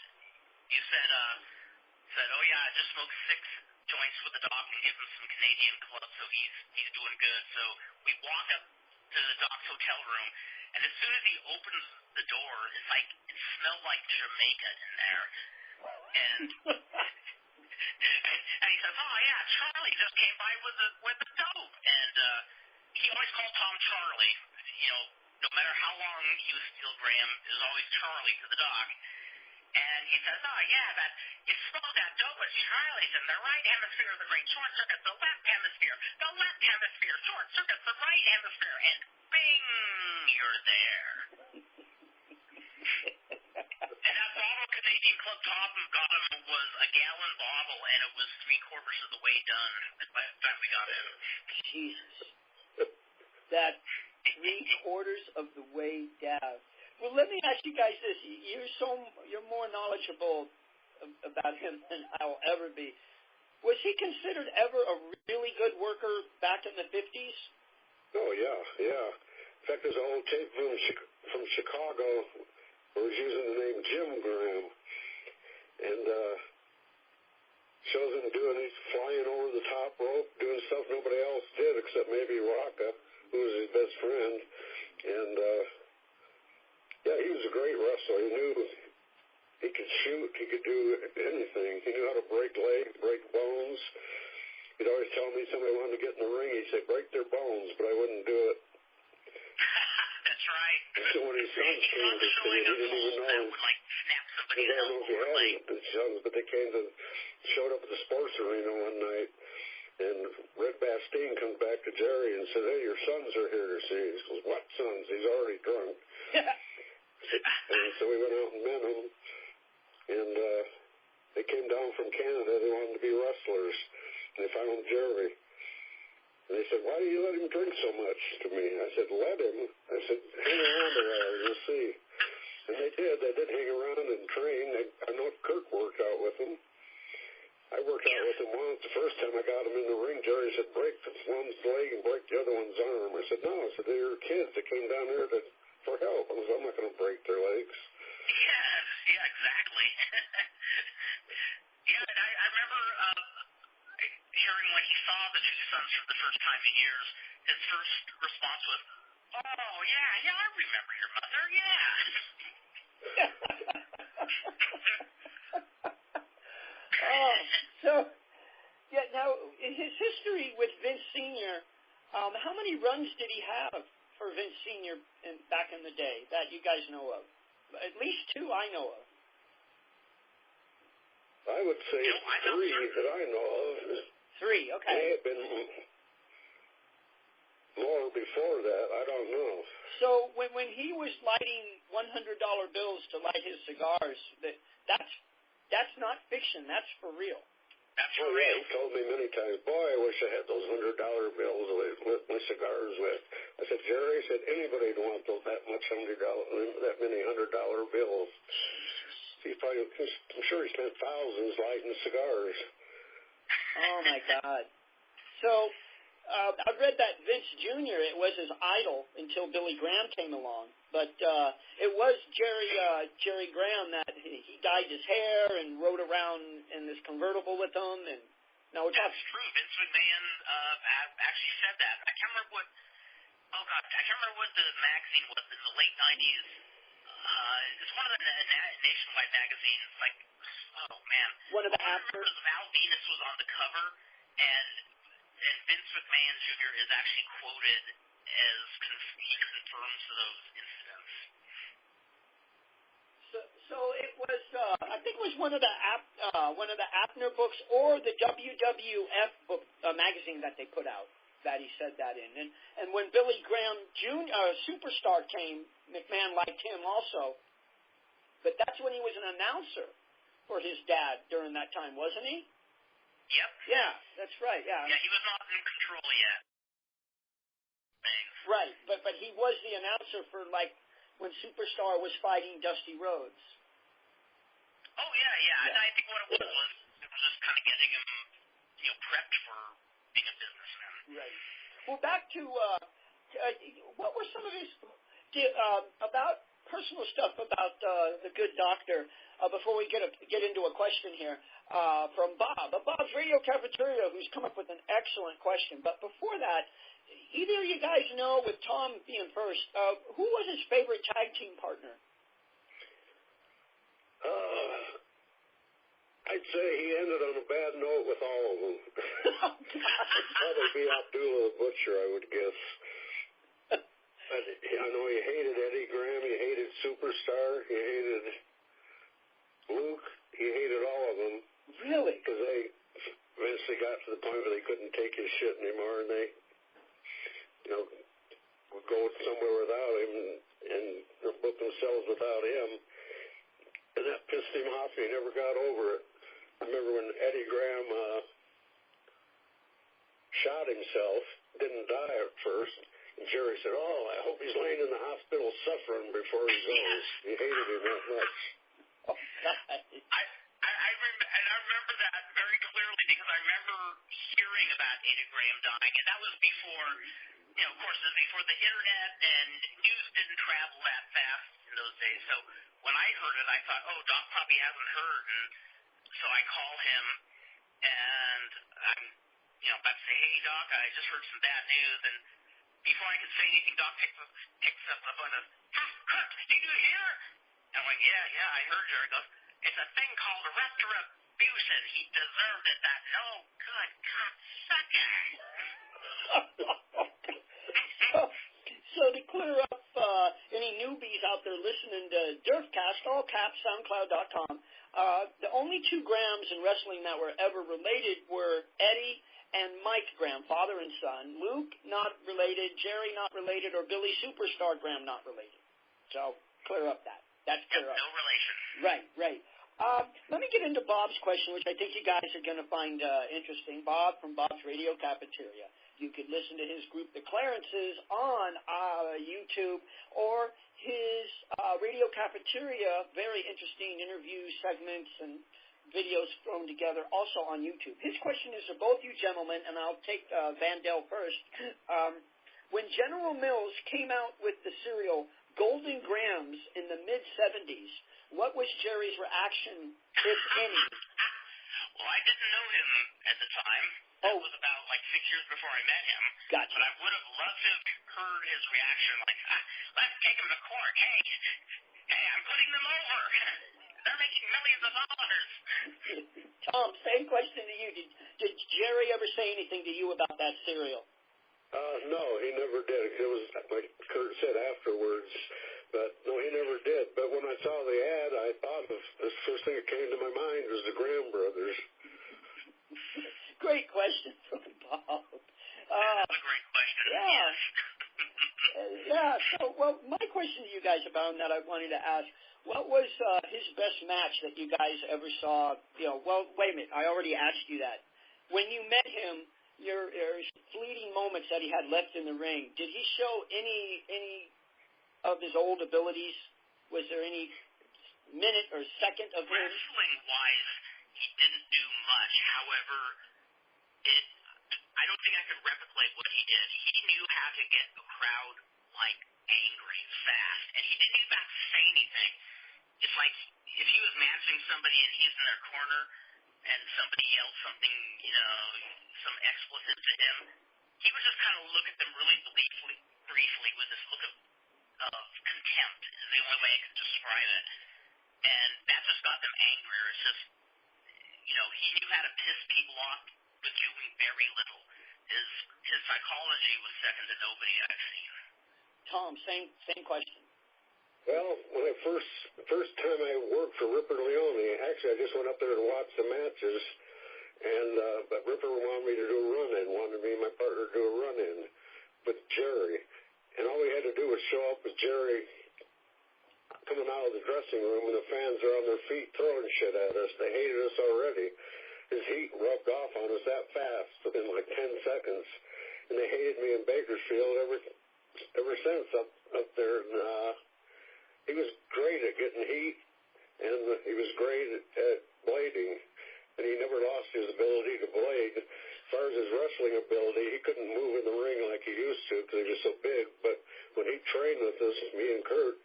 you said, oh yeah, I just smoked 6 joints with the doc and give him some Canadian club, so he's doing good. So we walk up to the doc's hotel room, and as soon as he opens the door, it's like it smelled like Jamaica in there, and and he says, oh yeah, Charlie just came by with the dope, and he always called Tom Charlie. You know, no matter how long he was still Graham, it was always Charlie to the doc. And he says, oh, yeah, that you smoked that dope with Charlie's in the right hemisphere of the brain. Short circuits the left hemisphere. The left hemisphere. Short circuits the right hemisphere. And bing, you're there. And that bottle Canadian Club top and bottom was a gallon bottle, and it was 3/4 of the way done by the time we got in. Jesus. That 3/4 of the way down. Well, let me ask you guys this. You're more knowledgeable about him than I'll ever be. Was he considered ever a really good worker back in the 50s? Oh, yeah. In fact, there's a whole tape from Chicago where he's using the name Jim Graham. And shows him flying over the top rope, doing stuff nobody else did except maybe Rocca, who was his best friend. And yeah, he was a great wrestler. He knew he could shoot. He could do anything. He knew how to break legs, break bones. He'd always tell me somebody wanted to get in the ring. He'd say, break their bones, but I wouldn't do it. That's right. So when his sons came to see him, he didn't even know. That would, like, snap somebody's I don't know if he had the sons, but they showed up at the sports arena one night, and Red Bastien comes back to Jerry and said, hey, your sons are here to see you. He goes, what sons? He's already drunk. And so we went out and met him, and they came down from Canada. They wanted to be wrestlers. And they found Jerry. And they said, why do you let him drink so much to me? I said, let him. I said, hang around a while, you'll see. And they did. They did hang around and train. I know Kirk worked out with him. I worked out with him once. The first time I got him in the ring, Jerry said, break one's leg and break the other one's arm. I said, no. I said, they were kids that came down here for help. I said, I'm not going to break their legs. Yeah, exactly. Yeah, and I remember hearing when he saw the 2 sons for the first time in years, his first response was, oh, yeah, I remember your mother, yeah. Now, in his history with Vince Sr., how many runs did he have for Vince Sr. back in the day that you guys know of? At least 2 I know of. I would say 3 that I know of. 3, okay. May have been more before that. I don't know. So when he was lighting $100 bills to light his cigars, that's not fiction. That's for real. That's for real. Yeah, he told me many times, boy, I wish I had those $100 bills to lit my cigars with. I said, Jerry, I said, anybody'd want that many $100 bills. I'm sure he spent thousands lighting cigars. Oh, my God. So I read that Vince Jr., it was his idol until Billy Graham came along. But it was Jerry Graham that he dyed his hair and rode around in this convertible with him. And now we're That's true. Vince McMahon actually said that. I can't remember what the magazine was in the late 90s. It's one of the nationwide magazines. Like, oh man, one of the after. Val Venus was on the cover, and Vince McMahon Jr. is actually quoted as he confirms those incidents. So it was, I think it was one of the Abner books or the WWF book magazine that they put out that he said that in. And when Billy Graham Jr. Superstar came, McMahon liked him also. But that's when he was an announcer for his dad during that time, wasn't he? Yep. Yeah, that's right. Yeah. Yeah, he was not in control yet. Thanks. Right, but he was the announcer for like when Superstar was fighting Dusty Rhodes. Oh yeah. And I think what it was just kind of getting him, prepped for being a businessman. Right. Well, back to what were some of his about personal stuff about the good doctor before we get into a question here from Bob. Bob's Radio Cafeteria, who's come up with an excellent question. But before that, either of you guys know, with Tom being first, who was his favorite tag team partner? I'd say he ended on a bad note with all of them. It'd probably be Abdullah the Butcher, I would guess. But I know he hated Eddie Graham, he hated Superstar, he hated Luke, he hated all of them. Really? Because they eventually got to the point where they couldn't take his shit anymore, and they, would go somewhere without him and book themselves without him. And that pissed him off. He never got over it. I remember when Eddie Graham shot himself, didn't die at first, and Jerry said, "Oh, I hope he's laying in the hospital suffering before he goes." He hated him that much. Oh, God. I remember that very clearly because I remember hearing about Eddie Graham dying, and that was before, of course, it was before the internet and news didn't travel that fast in those days. So when I heard it, I thought, oh, Doc probably hasn't heard, and so I call him, and I'm, about to say, hey, Doc, I just heard some bad news, and before I could say anything, Doc picks up the phone and says, Kurt, did you hear? And I'm like, yeah, I heard you. He goes, it's a thing called retribution. He deserved it. That no good cocksucker. So to clear up any newbies out there listening to DERFCAST, all caps, SoundCloud.com, the only two Grahams in wrestling that were ever related were Eddie and Mike Graham, father and son. Luke, not related. Jerry, not related. Or Billy Superstar Graham, not related. So clear up that. That's clear up. No relation. Right. Let me get into Bob's question, which I think you guys are going to find interesting. Bob from Bob's Radio Cafeteria. You could listen to his group, The Clarences, on YouTube, or his Radio Cafeteria, very interesting interview segments and videos thrown together, also on YouTube. His question is to both you gentlemen, and I'll take Vandell first. When General Mills came out with the cereal Golden Grahams in the mid-'70s, what was Jerry's reaction, if any? Well, I didn't know him at the time. That was about 6 years before I met him. Gotcha. But I would have loved to have heard his reaction, let's take him to court. Hey, I'm putting them over. They're making millions of dollars. Tom, same question to you. Did Jerry ever say anything to you about that cereal? No, he never did. It was like Kurt said afterwards. But no, he never did. But when I saw the ad, I thought of the first thing that came to my mind was the Graham brothers. Great question from Bob. That's a great question. Yeah. So, my question to you guys about that I wanted to ask, what was his best match that you guys ever saw? Wait a minute. I already asked you that. When you met him, your fleeting moments that he had left in the ring, did he show any of his old abilities? Was there any minute or second of him? Wrestling-wise, he didn't do much. However, I don't think I could replicate what he did. He knew how to get the crowd, angry fast, and he didn't even have to say anything. It's like if he was matching somebody and he's in their corner and somebody yelled something, some expletive to him, he would just kind of look at them really briefly with this look of contempt is the only way I could describe it. And that just got them angrier. It's just, he knew how to piss people off with doing very little. His psychology was second to nobody I've seen. Tom, same question. Well, when the first time I worked for Ripper Leone, actually I just went up there to watch the matches, and but Ripper wanted me to do a run-in, wanted me and my partner to do a run-in with Jerry. And all we had to do was show up with Jerry coming out of the dressing room, and the fans are on their feet throwing shit at us. They hated us already. His heat rubbed off on us that fast within 10 seconds, and they hated me in Bakersfield ever since up there. And he was great at getting heat, and he was great at blading, and he never lost his ability to blade. As far as his wrestling ability, he couldn't move in the ring like he used to because he was so big, but when he trained with us, me and Kurt,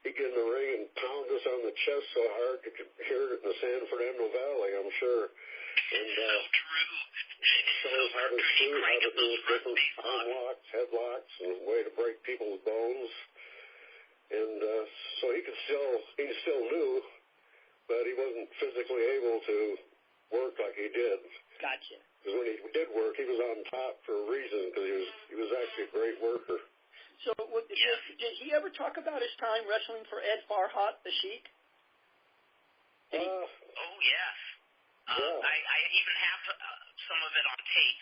he he'd get in the ring and pound us on the chest so hard you could hear it in the San Fernando Valley, I'm sure. And so true. show us how to shoot, how to do different arm locks, headlocks, and a way to break people's bones. And so he still knew, but he wasn't physically able to work like he did. Gotcha. Because when he did work, he was on top for a reason, because he was actually a great worker. So did he ever talk about his time wrestling for Ed Farhat, the Sheik? Oh, yes. Yeah. I even have some of it on tape.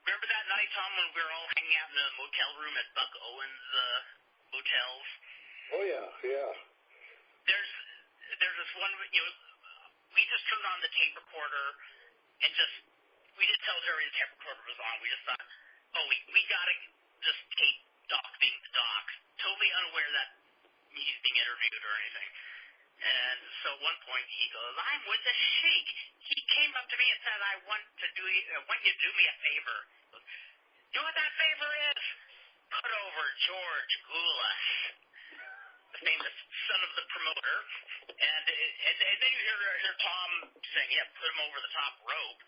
Remember that night, Tom, when we were all hanging out in the motel room at Buck Owens' motels? Oh, yeah, yeah. There's this one, we just turned on the tape recorder and we didn't tell Jerry the tape recorder was on. We just thought, we got to just tape Doc being the Doc, totally unaware that he's being interviewed or anything. And so at one point he goes, "I'm with the Sheik. He came up to me and said, I want you to do me a favor." He goes, "You know what that favor is? Put over George Goulas, the famous son of the promoter." And then you hear Tom saying, "Yeah, put him over the top rope."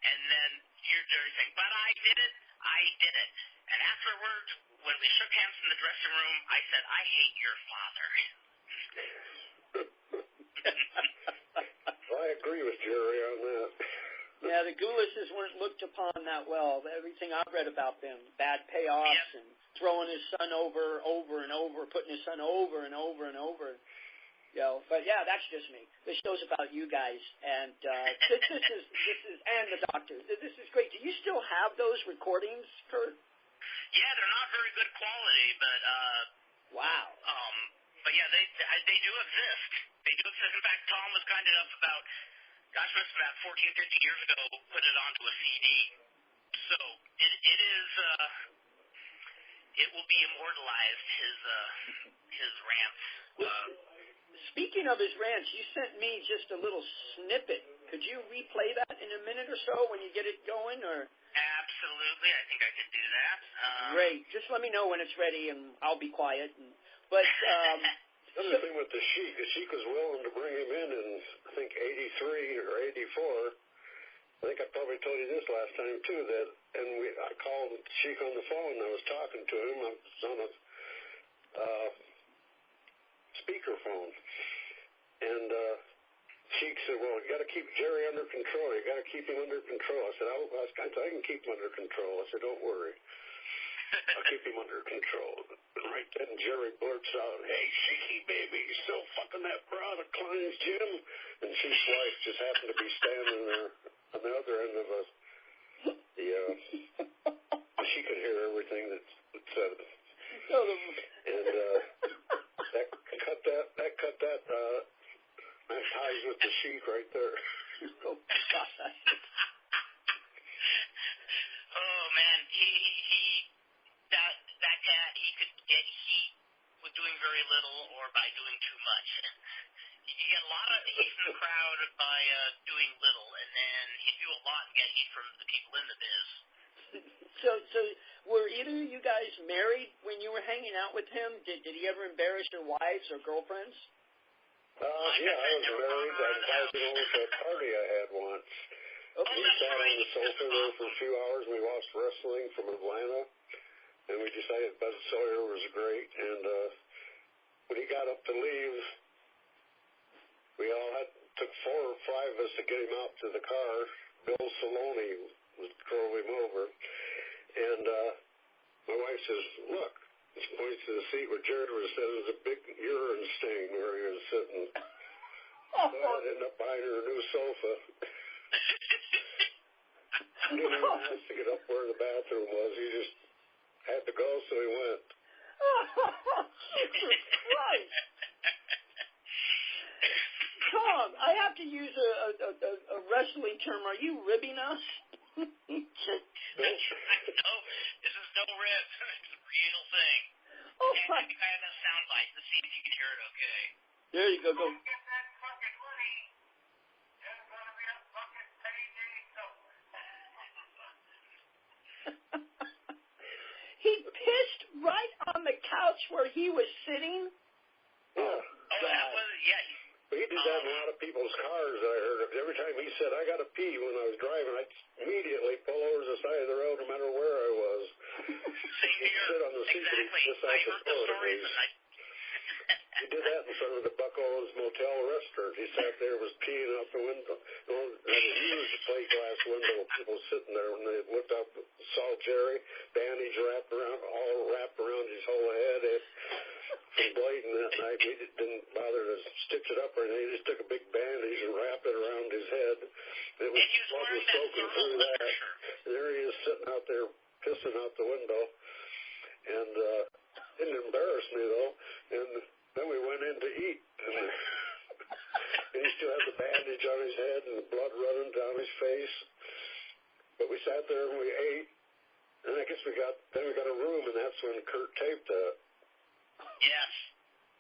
And then you hear Jerry saying, "But I did it. I did it." And afterwards, when we shook hands in the dressing room, I said, "I hate your father." Well, I agree with Jerry on that. Yeah, the Goulises weren't looked upon that well. Everything I've read about them, bad payoffs and throwing his son over and over, putting his son over and over and over. But yeah, that's just me. This show's about you guys, and this is and the doctor. This is great. Do you still have those recordings, Kurt? Yeah, they're not very good quality, but wow. But yeah, they do exist. They do exist. In fact, Tom was kind enough about 14, 15 years ago, put it onto a CD. So it will be immortalized, his rants. Speaking of his rants, you sent me just a little snippet. Could you replay that in a minute or so when you get it going, or? Absolutely, I think I can do that. Great. Just let me know when it's ready, and I'll be quiet. But another thing with the Sheik was willing to bring him in I think 83 or 84. I think I probably told you this last time too. I called Sheik on the phone. And I was talking to him. I was on a speakerphone, and Sheik said, "Well, you got to keep Jerry under control. You got to keep him under control." I said, "I can keep him under control." I said, "Don't worry. I'll keep him under control." And right then, Jerry blurts out, "Hey, Sheiky, baby, you still fucking that broad at Klein's gym?" And Sheik's wife just happened to be standing there on the other end of she could hear everything that said. And that cut that ties with the Sheik right there. Oh, God. Oh, man, that cat, he could get heat with doing very little or by doing too much. You get a lot of heat from the crowd by doing little, and then he'd do a lot and get heat from the people in the biz. So were either of you guys married when you were hanging out with him? Did he ever embarrass your wives or girlfriends? Yeah, I was married. I was over to a party I had once. Okay. We sat on the sofa there for a few hours, and we watched wrestling from Atlanta, and we decided Bud Sawyer was great. And when he got up to leave, we all took 4 or 5 of us to get him out to the car. Bill Saloni drove him over, and my wife says, "Look," she points to the seat where Jared was sitting. There's a big urine stain where he was sitting. So I ended up buying her a new sofa. He didn't even ask to get up where the bathroom was. He just had to go, so he went. Jesus Christ! Tom, I have to use a wrestling term. Are you ribbing us? No, this is no rib. It's a real thing. Oh, I think I have a sound bite to see if you can hear it okay. There you go. Go. He pissed right on the couch couch where he was sitting? Yeah. Oh, that was, yeah. He did that in a lot of people's cars, I heard. Every time he said, I got to pee when I was driving, I'd immediately pull over to the side of the road no matter where I was. Same here. Sit on the seat Exactly. I heard the stories, and he did that in front of the Bucko's Motel restaurant. He sat there, was peeing out the window. Had a huge plate glass window. People sitting there, when they looked up, saw Jerry, bandage wrapped around his whole head. From blading that night, he didn't bother to stitch it up or anything. He just took a big bandage and wrapped it around his head. Blood was soaking through that. And there he is sitting out there pissing out the window. And didn't embarrass me, though. And then we went in to eat. And he still had the bandage on his head and the blood running down his face. But we sat there and we ate. And I guess we got a room, and that's when Kurt taped that. Yes.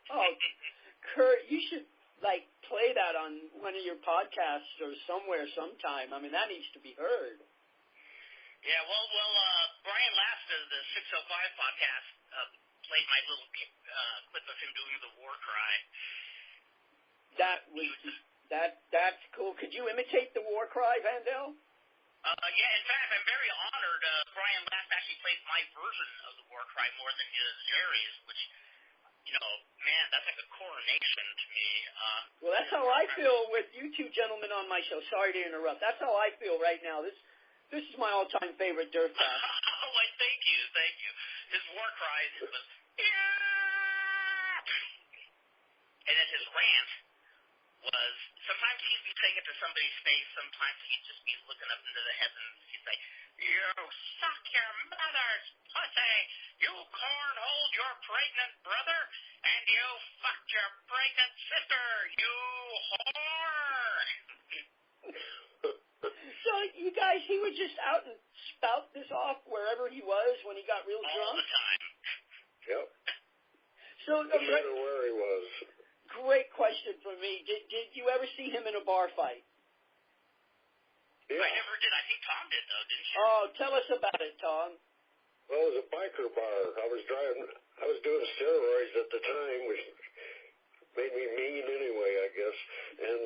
Oh, Kurt, you should, play that on one of your podcasts or somewhere sometime. I mean, that needs to be heard. Yeah, well, Brian Last of the 605 podcast played my little clip of him doing the war cry. That's cool. Could you imitate the war cry, Vandell? Yeah, in fact, I'm very honored. Brian Last actually plays my version of the war cry more than Jerry's, which, man, that's like a coronation to me. Well, that's how I feel with you two gentlemen on my show. Sorry to interrupt. That's how I feel right now. This is my all-time favorite DERFCAST. Oh, thank you. His war cry was, yeah! And then his rant was, sometimes he'd be saying it to somebody's face, sometimes he'd just be looking up into the heavens. He'd say, you suck your mother's pussy, you cornholed your pregnant brother, and you fucked your pregnant sister, you whore! So, you guys, he would just out and spout this off wherever he was when he got real drunk? All the time. Yep. So, no matter where he was. Great question for me. Did you ever see him in a bar fight? Yeah. I never did. I think Tom did, though, didn't you? Oh, tell us about it, Tom. Well, it was a biker bar. I was doing steroids at the time, which made me mean anyway, I guess. And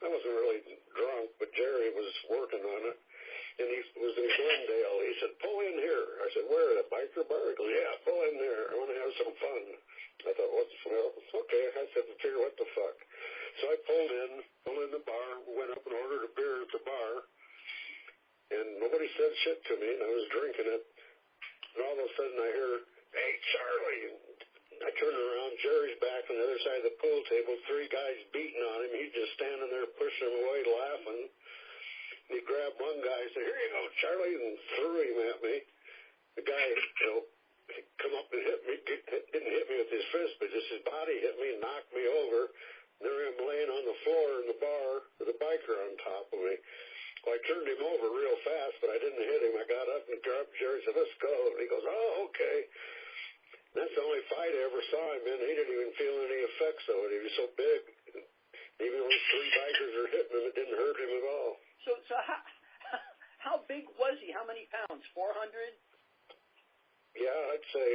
I wasn't really drunk, but Jerry was working on it. And he was in Glendale. He said, pull in here. I said, where? The biker bar? He goes, yeah, pull in there. I want to have some fun. I thought, okay. I said, figure what the fuck. So I pulled in the bar, went up and ordered a beer at the bar, and nobody said shit to me, and I was drinking it. And all of a sudden I hear, hey, Charlie. And I turned around, Jerry's back on the other side of the pool table, 3 guys beating on him. He's just standing there pushing him away, laughing. And he grabbed one guy and said, here you go, Charlie, and threw him at me. The guy, come up and hit me, didn't hit me with his fist, but just his body hit me and knocked me over. And there I'm laying on the floor in the bar with a biker on top of me. Well, I turned him over real fast, but I didn't hit him. I got up and grabbed Jerry and said, let's go. And he goes, oh, okay. That's the only fight I ever saw him in. He didn't even feel any effects of it. He was so big. Even though 3 bikers are hitting him, it didn't hurt him at all. So how big was he? How many pounds? 400? Yeah, I'd say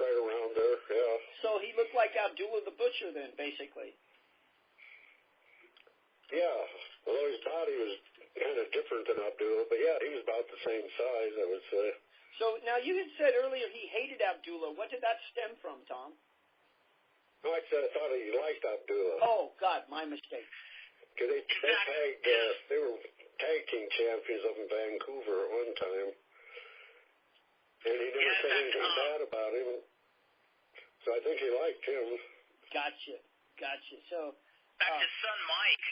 right around there, yeah. So he looked like Abdullah the Butcher then, basically. Yeah, although his body was kind of different than Abdullah, but yeah, he was about the same size, I would say. So now you had said earlier he hated Abdullah. What did that stem from, Tom? No, I thought he liked Abdullah. Oh, God, my mistake. Because they were tag team champions up in Vancouver at one time. And he never said anything bad about him. So I think he liked him. Gotcha. So, in fact, his son Mike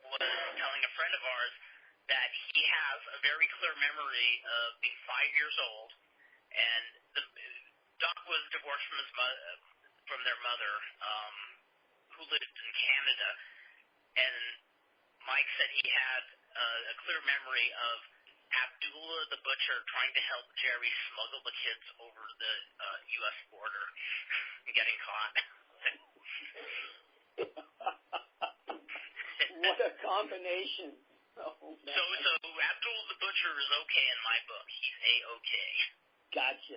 was telling a friend of ours that he has a very clear memory of being 5 years old, and Doc was divorced from their mother, who lived in Canada, and Mike said he had a clear memory of Abdullah the Butcher trying to help Jerry smuggle the kids over the U.S. border and getting caught. What a combination. Oh, so Abdullah the Butcher is okay in my book. He's A-okay. Gotcha.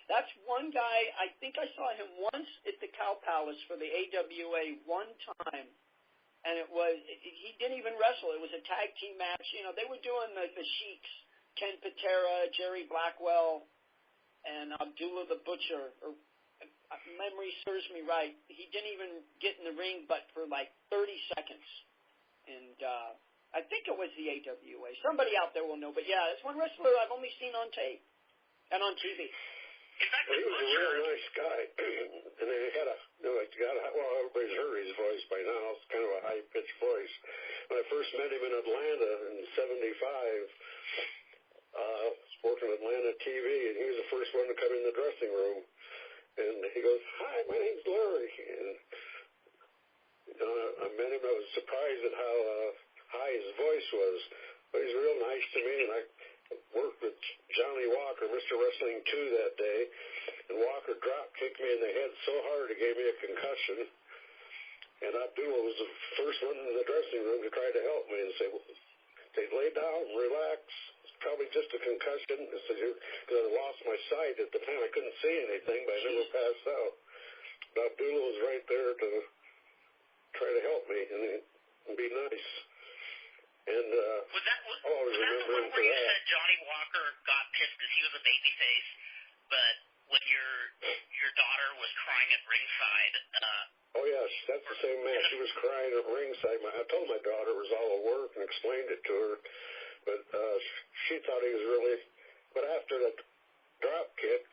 That's one guy, I think I saw him once at the Cow Palace for the AWA one time, and he didn't even wrestle. It was a tag team match. You know, they were doing the Sheiks, Ken Patera, Jerry Blackwell, and Abdullah the Butcher, or memory serves me right. He didn't even get in the ring but for like 30 seconds. And I think it was the AWA. Somebody out there will know. But, yeah, it's one wrestler I've only seen on tape and on TV. Well, he was a real nice guy. And they had everybody's heard his voice by now. It's kind of a high-pitched voice. When I first met him in Atlanta in 75, working Atlanta TV, and he was the first one to come in the dressing room. And he goes, "Hi, my name's Larry." And I met him. I was surprised at how high his voice was. But he's real nice to me, and I worked with Johnny Walker, Mr. Wrestling 2 that day, and Walker drop kicked me in the head so hard it gave me a concussion. And Abdullah was the first one in the dressing room to try to help me and say, lay down, relax. It's probably just a concussion. Because I lost my sight at the time. I couldn't see anything, but I never passed out. But Abdullah was right there to try to help me and be nice. And was that the one where you said Johnny Walker got pissed because he was a babyface, but when your daughter was crying at ringside? Oh yes, that's the same match. She was crying at ringside. I told my daughter it was all a work and explained it to her, but she thought he was really. But after that drop kick,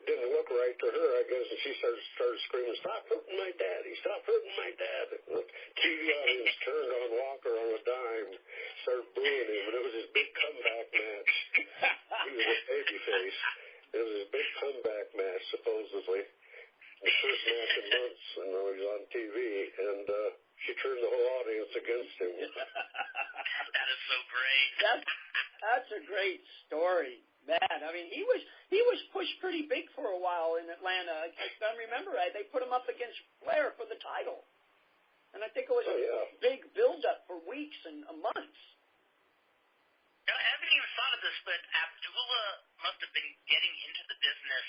didn't look right to her, I guess, and she started screaming, "Stop hurting my daddy! Stop hurting my dad!" The TV audience turned on Walker on a dime, started booing him, and it was his big comeback match. He was a babyface. It was his big comeback match, supposedly. The first match in months, and he was on TV, and she turned the whole audience against him. That is so great. That's a great story. Man, I mean, he was pushed pretty big for a while in Atlanta. If I remember right, they put him up against Flair for the title. And I think it was a big build-up for weeks and months. Now, I haven't even thought of this, but Abdullah must have been getting into the business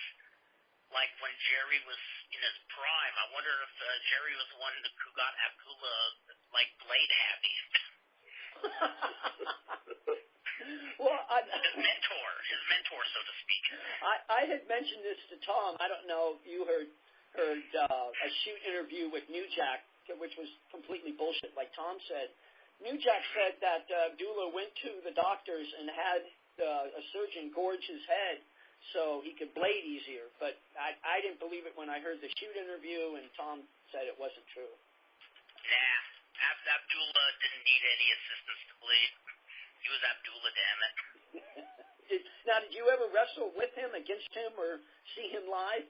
like when Jerry was in his prime. I wonder if Jerry was the one who got Abdullah, like, blade happy. Well, his mentor, so to speak. I had mentioned this to Tom. I don't know if you heard a shoot interview with New Jack, which was completely bullshit, like Tom said. New Jack said that Abdullah went to the doctors and had a surgeon gorge his head so he could blade easier. But I didn't believe it when I heard the shoot interview, and Tom said it wasn't true. Nah, Abdullah didn't need any assistance to bleed. He was Abdullah, damn it. Now, did you ever wrestle with him, against him, or see him live?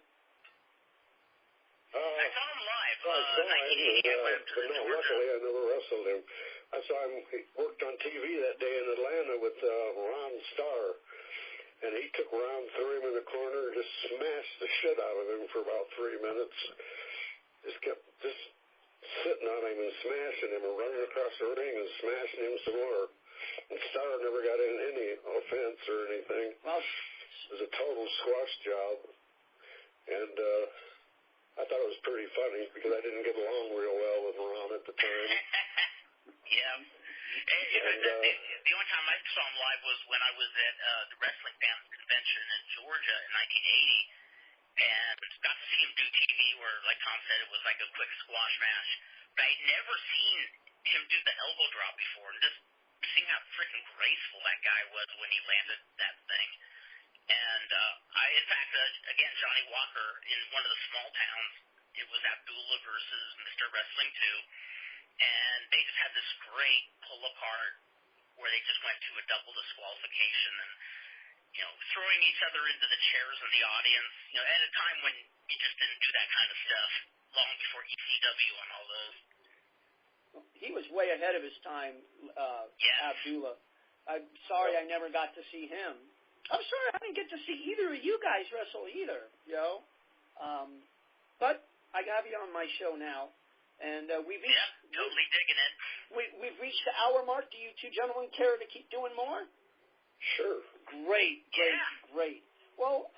I saw him live. Luckily I never wrestled him. I saw him. He worked on TV that day in Atlanta with Ron Starr, and he took Ron, threw him in the corner, and just smashed the shit out of him for about 3 minutes. Just kept sitting on him and smashing him, and running across the ring and smashing him some more. And Starr never got in any offense or anything. Well, it was a total squash job. And I thought it was pretty funny because I didn't get along real well with Ron at the time. Yeah. The only time I saw him live was when I was at the Wrestling Fans Convention in Georgia in 1980. And got to see him do TV where, like Tom said, it was like a quick squash match. But I'd never seen him do the elbow drop before. And just seeing how freaking graceful that guy was when he landed that thing. And in fact, again, Johnny Walker in one of the small towns, it was Abdullah versus Mr. Wrestling 2. And they just had this great pull apart where they just went to a double disqualification and, you know, throwing each other into the chairs of the audience, you know, at a time when you just didn't do that kind of stuff long before ECW and all those. He was way ahead of his time, Abdullah. I'm sorry I never got to see him. I'm sorry I didn't get to see either of you guys wrestle either, you know. But I have you on my show now, and we've totally digging it. We've reached the hour mark. Do you two gentlemen care to keep doing more? Sure. Great. Well,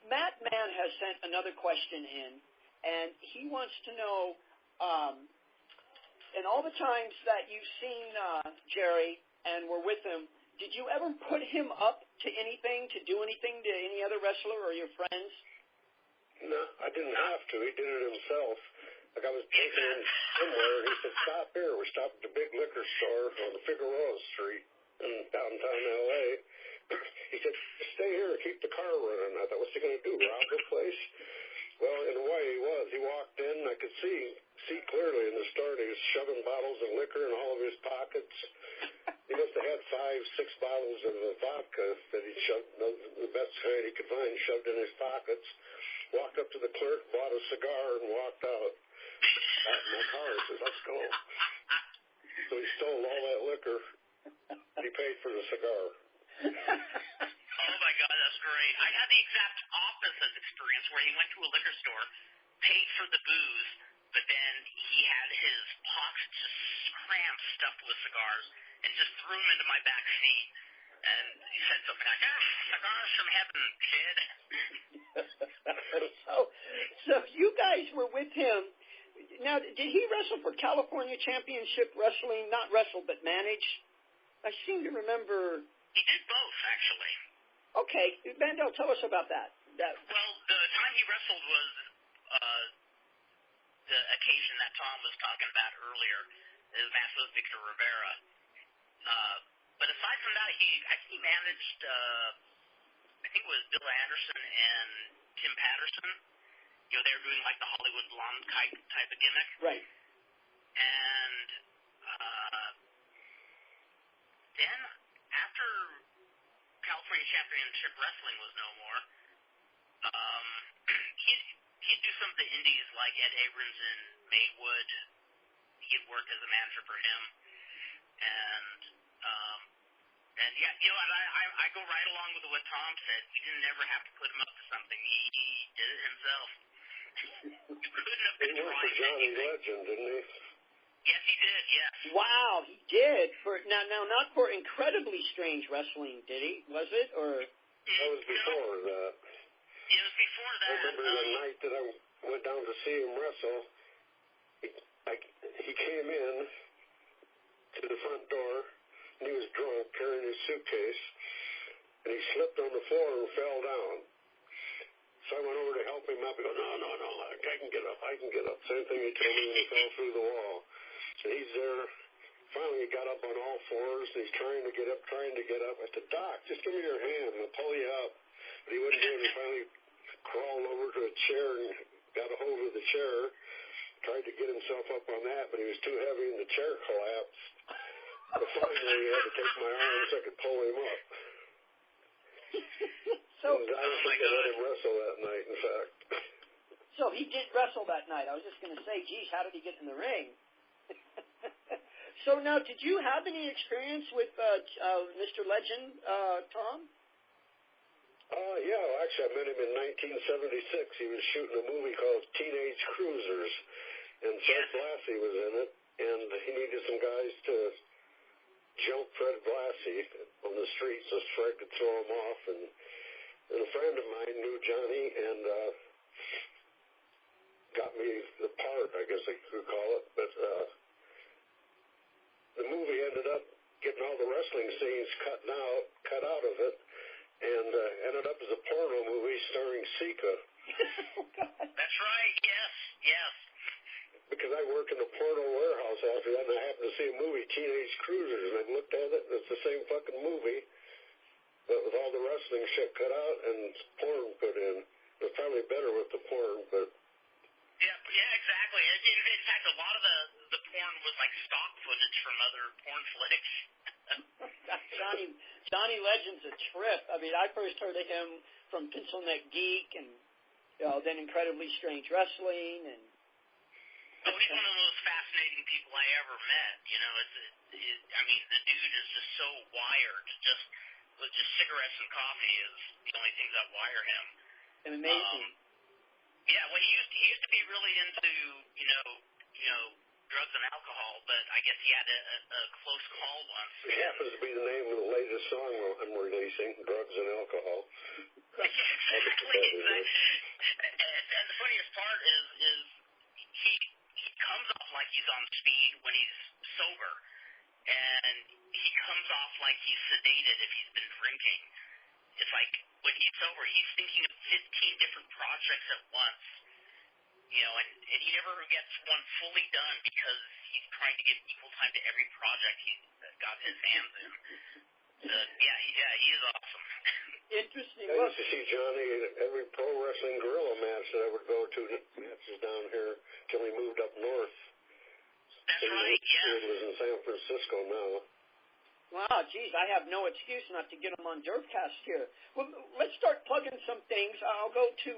Matt Mann has sent another question in, and he wants to know, in all the times that you've seen Jerry and were with him, did you ever put him up to anything, to do anything to any other wrestler or your friends? No, I didn't have to. He did it himself. Like I was taking him somewhere, and he said, "Stop here." We stopped at the big liquor store on Figueroa Street in downtown L.A. He said, "Stay here, keep the car running." I thought, what's he going to do, rob the place? Well, in a way he was. He walked in, and I could see clearly in the store, he was shoving bottles of liquor in all of his pockets. He must have had 5-6 bottles of vodka that he shoved, the best kind he could find, shoved in his pockets. Walked up to the clerk, bought a cigar, and walked out. Got in my car, he says, "Let's go." So he stole all that liquor. He paid for the cigar. Oh, my God, that's great. I had the exact opposite experience where he went to a liquor store, paid for the booze, but then he had his pockets just crammed, stuffed with cigars, and just threw them into my back seat. And he said something like, "Cigars from heaven, kid." So you guys were with him. Now, did he wrestle for California Championship Wrestling? Not wrestle, but manage? I seem to remember. He did both, actually. Okay, Mandel, tell us about that. Well, the time he wrestled was the occasion that Tom was talking about earlier. His match with Victor Rivera. But aside from that, he managed, I think it was Bill Anderson and Tim Patterson. You know, they were doing like the Hollywood blonde type of gimmick. Right. And then after California Championship Wrestling was no more, he'd do some of the indies like Ed Abrams and Maywood. He'd work as a manager for him. And yeah, you know, I go right along with what Tom said. We didn't never have to put him up to something. He did it himself. You couldn't have been He worked for Johnny Legend, didn't he? Yes, he did, yes. Wow, he did. Now, not for Incredibly Strange Wrestling, did he? Was it? Or That was before that. It was before that. I remember the night that I went down to see him wrestle, he came in to the front door, and he was drunk, carrying his suitcase, and he slipped on the floor and fell down. So I went over to help him up. He goes, no, I can get up. Same thing he told me when he fell through the wall. And he's there. Finally, he got up on all fours, and he's trying to get up. I said, "Doc, just give me your hand, and I'll pull you up." But he wouldn't do it. He finally crawled over to a chair and got a hold of the chair, tried to get himself up on that, but he was too heavy, and the chair collapsed. But finally, he had to take my arm so I could pull him up. So, and I don't think I let him wrestle that night, in fact. So he did wrestle that night. I was just going to say, geez, how did he get in the ring? So now, did you have any experience with Mr. Legend, Tom? Yeah, actually, I met him in 1976. He was shooting a movie called Teenage Cruisers, and Fred Blassie was in it, and he needed some guys to jump Fred Blassie on the street so Fred could throw him off, and a friend of mine knew Johnny and got me the part, I guess I could call it, but the movie ended up getting all the wrestling scenes cut out of it, and ended up as a porno movie starring Sika. That's right, yes. Because I worked in a porno warehouse after that, and I happened to see a movie, Teenage Cruisers, and I looked at it, and it's the same fucking movie, but with all the wrestling shit cut out and porn put in. It was probably better with the porn, but... Yeah, exactly. In fact, a lot of the porn was like stock footage from other porn flicks. Johnny Legend's a trip. I mean, I first heard of him from Pencil Neck Geek, and then Incredibly Strange Wrestling, and... Oh, he's one of the most fascinating people I ever met. You know, I mean, the dude is just so wired. Just cigarettes and coffee is the only things that wire him. And amazing. Yeah, well, he used to be really into, you know, drugs and alcohol, but I guess he had a close call once. It happens to be the name of the latest song I'm releasing, Drugs and Alcohol. Exactly. And the funniest part is he comes off like he's on speed when he's sober, and he comes off like he's sedated if he's been drinking. It's like when he's sober, he's thinking of 15 different projects at once. You know, and he never gets one fully done because he's trying to give equal time to every project he's got his hands in. He is awesome. Interesting. I used to see Johnny at every pro wrestling gorilla match that I would go to, matches down here, till he moved up north. That's right, yeah. He lives in San Francisco now. Wow, geez, I have no excuse not to get him on DERFCAST here. Well, let's start plugging some things. I'll go to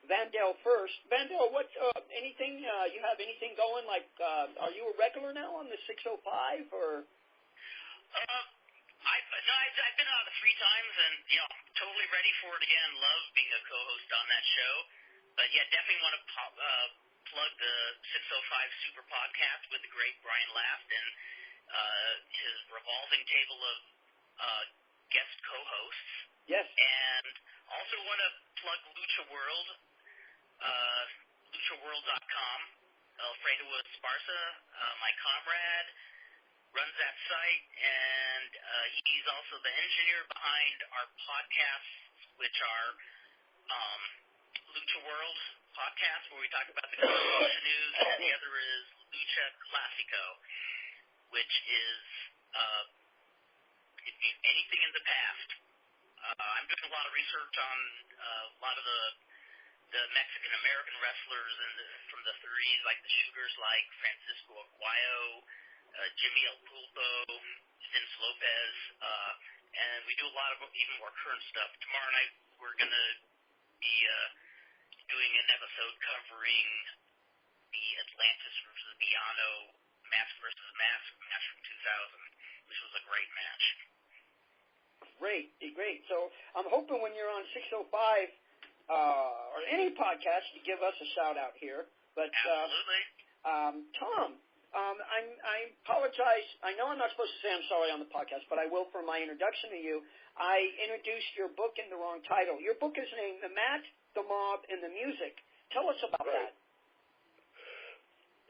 Vandale first. Vandale, what, anything, you have anything going? Like, are you a regular now on the 605, or? I've been on it 3 times, and, you know, totally ready for it again. Love being a co-host on that show. But, yeah, definitely want to plug the 605 Super Podcast with the great Brian Laft and his revolving table of guest co-hosts. Yes. And also want to plug Lucha World, luchaworld.com. Alfredo Esparza, my comrade, runs that site, and he's also the engineer behind our podcasts, which are Lucha World podcast, where we talk about the Lucha news, and the other is Lucha Classico, which is anything in the past. I'm doing a lot of research on a lot of the Mexican-American wrestlers from the 30s, like the shooters like Francisco Aguayo, Jimmy El Pulpo, Vince Lopez, and we do a lot of even more current stuff. Tomorrow night we're going to be doing an episode covering the Atlantis versus Biano Mask versus Mask match from 2000, which was a great match. Great. So I'm hoping when you're on 605 or any podcast, you give us a shout out here. But absolutely. Tom, I apologize. I know I'm not supposed to say I'm sorry on the podcast, but I will for my introduction to you. I introduced your book in the wrong title. Your book is named The Mat, the Mob, and the Music. Tell us about that.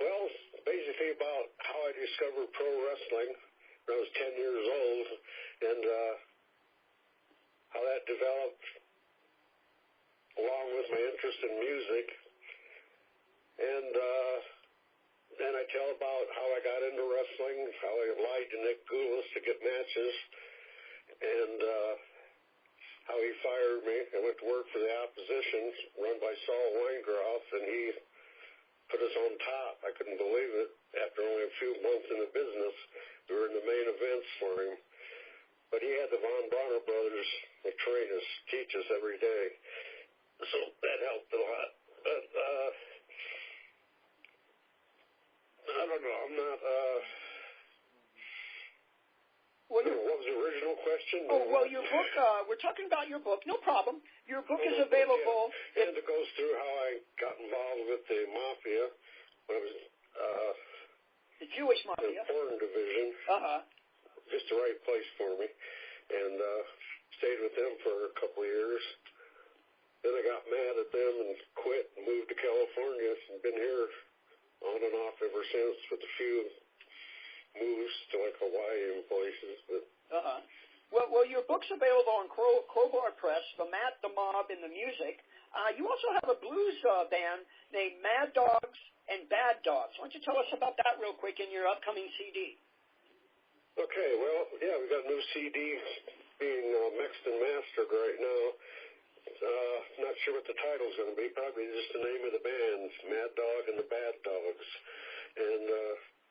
Well, basically about how I discovered pro wrestling when I was 10 years old, and how that developed along with my interest in music. And then I tell about how I got into wrestling, how I lied to Nick Goulas to get matches, and how he fired me. I went to work for the opposition, run by Saul Weingroff, and he put us on top. I couldn't believe it. After only a few months in the business, we were in the main events for him. But he had the Von Bonner brothers train us, teach us every day. So that helped a lot. But I don't know. I'm not. What was the original question? Oh, well, your book, we're talking about your book. No problem. Your book is available. Yeah. And it goes through how I got involved with the Mafia when I was the Jewish Mafia. In the porn division. Just the right place for me. And stayed with them for a couple of years. Then I got mad at them and quit and moved to California and been here on and off ever since with a few moves to like Hawaii and places. But Well, your book's available on Crowbar Press, The Mat, the Mob, and the Music. You also have a blues band named Mad Dogs and Bad Dogs. Why don't you tell us about that real quick in your upcoming CD? Okay, well, yeah, we've got a new CD being mixed and mastered right now. Not sure what the title's going to be. Probably just the name of the band, Mad Dog and the Bad Dogs. And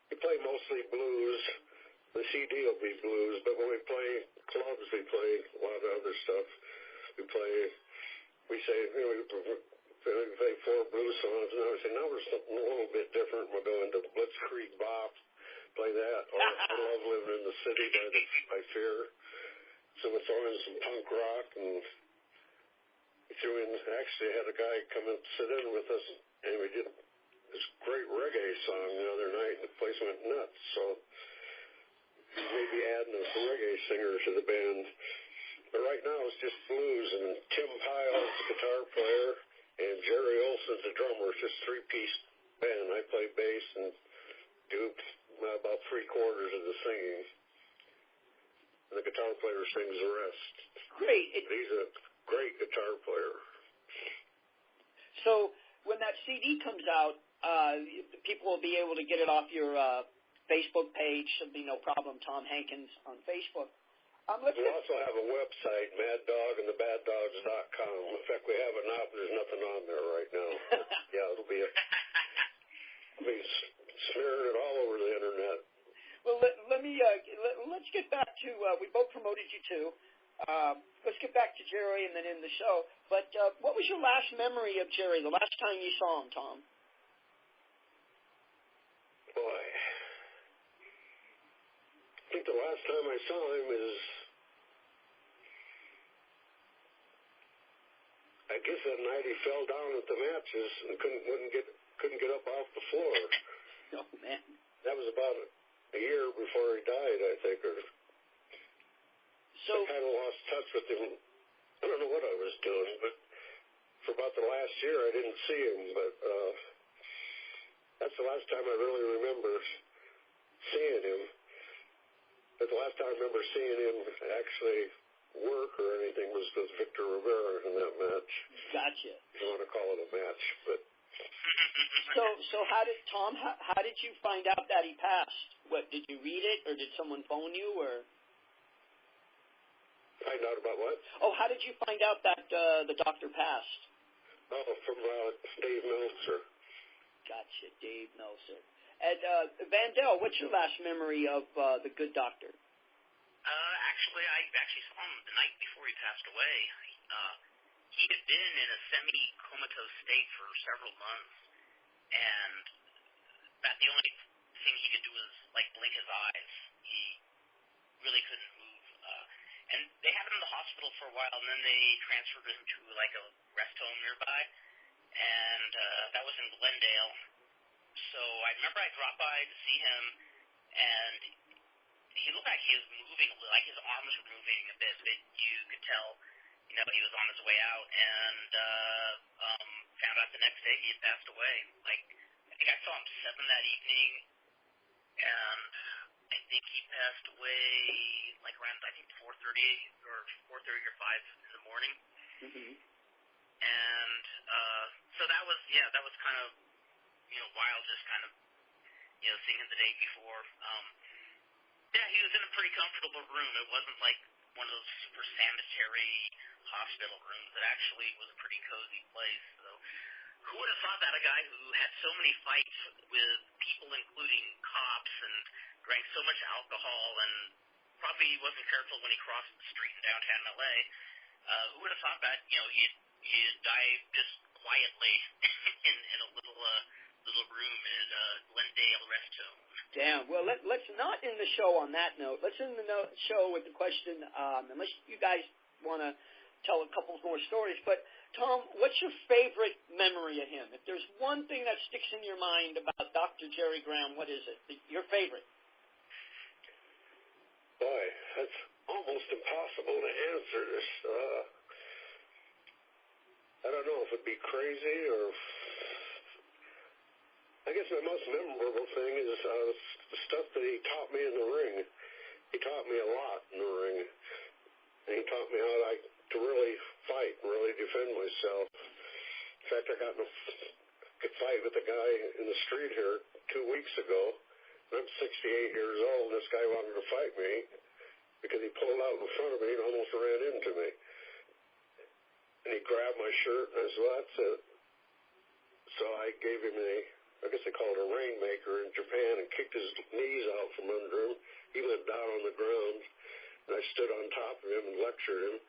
we play mostly blues. The CD will be blues, but when we play clubs, we play a lot of other stuff. We say, we play 4 blues songs, and I would say, now we're something a little bit different. We'll go into Blitzkrieg Bop, play that, or I Love Living in the City by Fear. So we throw in some punk rock, and we threw in, actually had a guy come and sit in with us, and we did this great reggae song the other night, and the place went nuts. So maybe adding a reggae singer to the band. But right now it's just blues, and Tim Pyle's the guitar player, and Jerry Olson's the drummer. It's just three-piece band. I play bass and do about three-quarters of the singing. And the guitar player sings the rest. Great. He's a great guitar player. So when that CD comes out, people will be able to get it off your Facebook page. Should be no problem. Tom Hankins on Facebook. We also have a website, maddogandthebaddogs.com. In fact, we have it now, but there's nothing on there right now. Yeah, it'll be smearing it all over the internet. Well, let's get back to, we both promoted you too. Let's get back to Jerry and then end the show. But what was your last memory of Jerry, the last time you saw him, Tom? Boy, I think the last time I saw him is, I guess that night he fell down at the matches and couldn't get up off the floor. Oh, man. That was about a year before he died, I think. So I kind of lost touch with him. I don't know what I was doing, but for about the last year I didn't see him. But that's the last time I really remember seeing him. But the last time I remember seeing him actually work or anything was with Victor Rivera in that match. Gotcha. If you want to call it a match, but. So how did you find out that he passed? What, did you read it, or did someone phone you, or? Find out about what? Oh, how did you find out that the doctor passed? Oh, from Dave Meltzer. Gotcha, Dave Meltzer. And Vandell, what's your last memory of the good doctor? Actually, I saw him the night before he passed away. He had been in a semi-comatose state for several months, and that the only thing he could do was, like, blink his eyes. He really couldn't move. And they had him in the hospital for a while, and then they transferred him to, like, a rest home nearby, and that was in Glendale. So I remember I dropped by to see him, and he looked like he was moving, like his arms were moving a bit, but you could tell, you know, he was on his way out, and found out the next day he had passed away. Like, I think I saw him 7 that evening, and I think he passed away like around, I think, 4:30 or 5 in the morning. Mm-hmm. And so that was kind of, you know, wild, just kind of, you know, seeing him the day before. Yeah, he was in a pretty comfortable room. It wasn't like one of those super sanitary hospital rooms. It actually was a pretty cozy place. So who would have thought that a guy who had so many fights with people, including cops, and drank so much alcohol, and probably wasn't careful when he crossed the street in downtown L.A., who would have thought that, you know, he'd die just quietly in a little room in Glendale rest home. Damn. Well, let's not end the show on that note. Let's end the show with the question, unless you guys want to tell a couple more stories. But, Tom, what's your favorite memory of him? If there's one thing that sticks in your mind about Dr. Jerry Graham, what is it? Your favorite? Boy, that's almost impossible to answer this. I don't know if it'd be crazy or... I guess my most memorable thing is the stuff that he taught me in the ring. He taught me a lot in the ring. And he taught me how to really fight and really defend myself. In fact, I got in a good fight with a guy in the street here 2 weeks ago. I'm 68 years old, and this guy wanted to fight me because he pulled out in front of me and almost ran into me. And he grabbed my shirt, and I said, well, that's it. So I gave him I guess they call it a rainmaker in Japan, and kicked his knees out from under him. He went down on the ground, and I stood on top of him and lectured him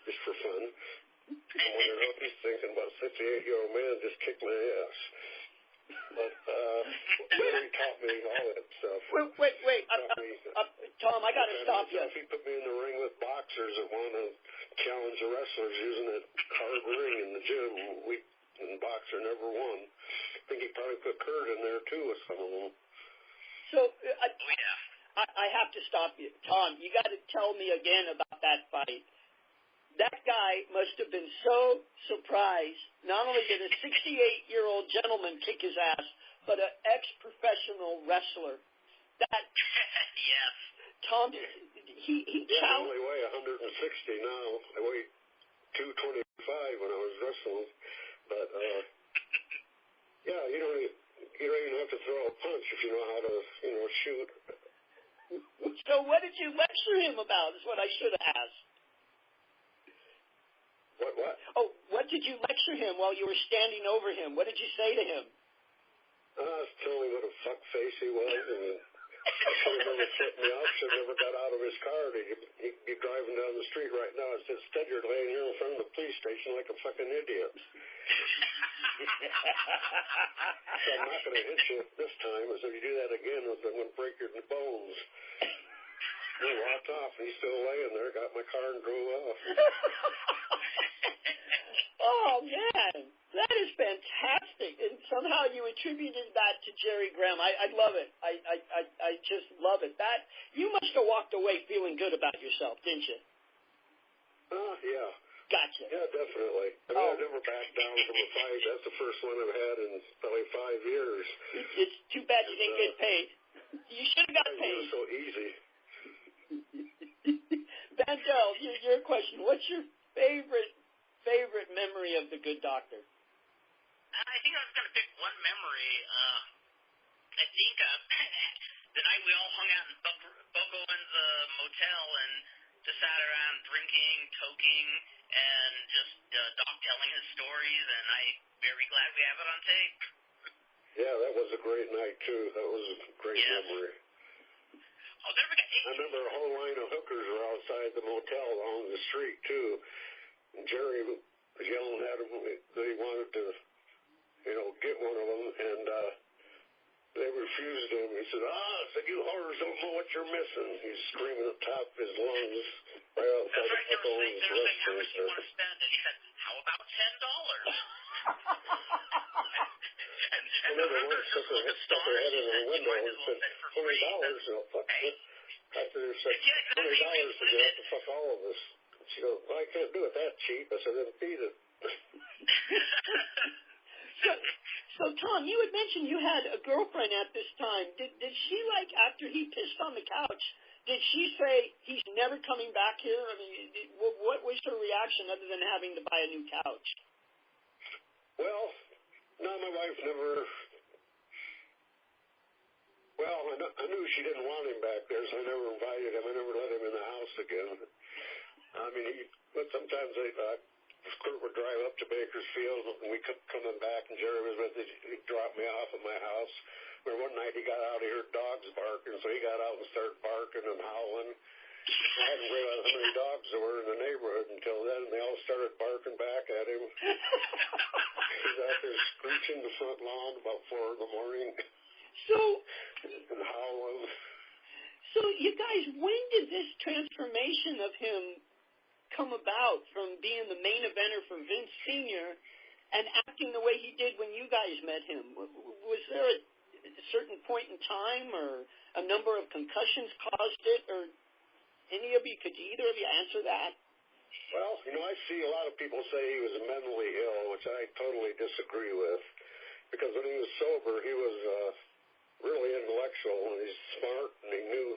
just for fun. I wonder what he's thinking about a 68-year-old man just kicked my ass. But he taught me all that stuff. Wait. Tom, I got to stop you. He put me in the ring with boxers that want to challenge the wrestlers using that hard ring in the gym. And boxer never won. think he probably put Kurt in there, too, with some of them. So, I have to stop you. Tom, you got to tell me again about that fight. That guy must have been so surprised. Not only did a 68-year-old gentleman kick his ass, but an ex-professional wrestler. That yes. Tom, he I only weigh 160 now. I weigh 225 when I was wrestling. But, yeah, you don't even have to throw a punch if you know how to, shoot. So what did you lecture him about is what I should have asked. What? Oh, what did you lecture him while you were standing over him? What did you say to him? I was telling him what a fuckface he was, and I should have never flipped me off, should have never got out of his car. He'd be driving down the street right now. I said, instead you're laying here in front of the police station like a fucking idiot. So I'm not going to hit you this time. I said, if you do that again, I'm going to break your bones. He walked off, and he's still laying there, got my car and drove off. Oh, man, that is fantastic. And somehow you attributed that to Jerry Graham. I love it. I just love it. That you must have walked away feeling good about yourself, didn't you? Yeah. Gotcha. Yeah, definitely. I mean, I never backed down from a fight. That's the first one I've had in probably 5 years. It's too bad you didn't get paid. You should have got paid. It was so easy. Bandel, your question. What's your favorite memory of The Good Doctor? I think I was going to pick one memory. I think the night we all hung out in Buck Owens' motel and just sat around drinking, toking, and just Doc telling his stories, and I'm very glad we have it on tape. Yeah, that was a great night, too. That was a great memory. I'll never forget. I remember a whole line of hookers were outside the motel along the street, too. And Jerry was yelling at them that he wanted to, get one of them, and they refused him. He said, you whores don't know what you're missing. He's screaming at the top of his lungs right outside the Buck Owens restaurant. How much do you want to spend? And he said, how about $10? And the hookers just looked astonished. He said, you might as well spend for free. After they said $20 to get to fuck all of us. She goes, well, I can't do it that cheap. I said, then feed it. So Tom, you had mentioned you had a girlfriend at this time. Did she, after he pissed on the couch, did she say he's never coming back here? I mean, what was her reaction other than having to buy a new couch? Well, no, my wife never. Well, I knew she didn't want him back there, so I never invited him. I never let him in the house again. I mean, but sometimes Kurt would drive up to Bakersfield, and we kept coming back, and Jerry was with me. He'd drop me off at my house. But one night he got out, he heard dogs barking, so he got out and started barking and howling. I hadn't realized how many dogs there were in the neighborhood until then, and they all started barking back at him. He's out there screeching the front lawn about 4 in the morning. And howling. So you guys, when did this transformation of him come about from being the main eventer for Vince Sr. and acting the way he did when you guys met him? Was there a certain point in time or a number of concussions caused it, or could either of you answer that? Well, I see a lot of people say he was mentally ill, which I totally disagree with, because when he was sober, he was really intellectual, and he's smart, and he knew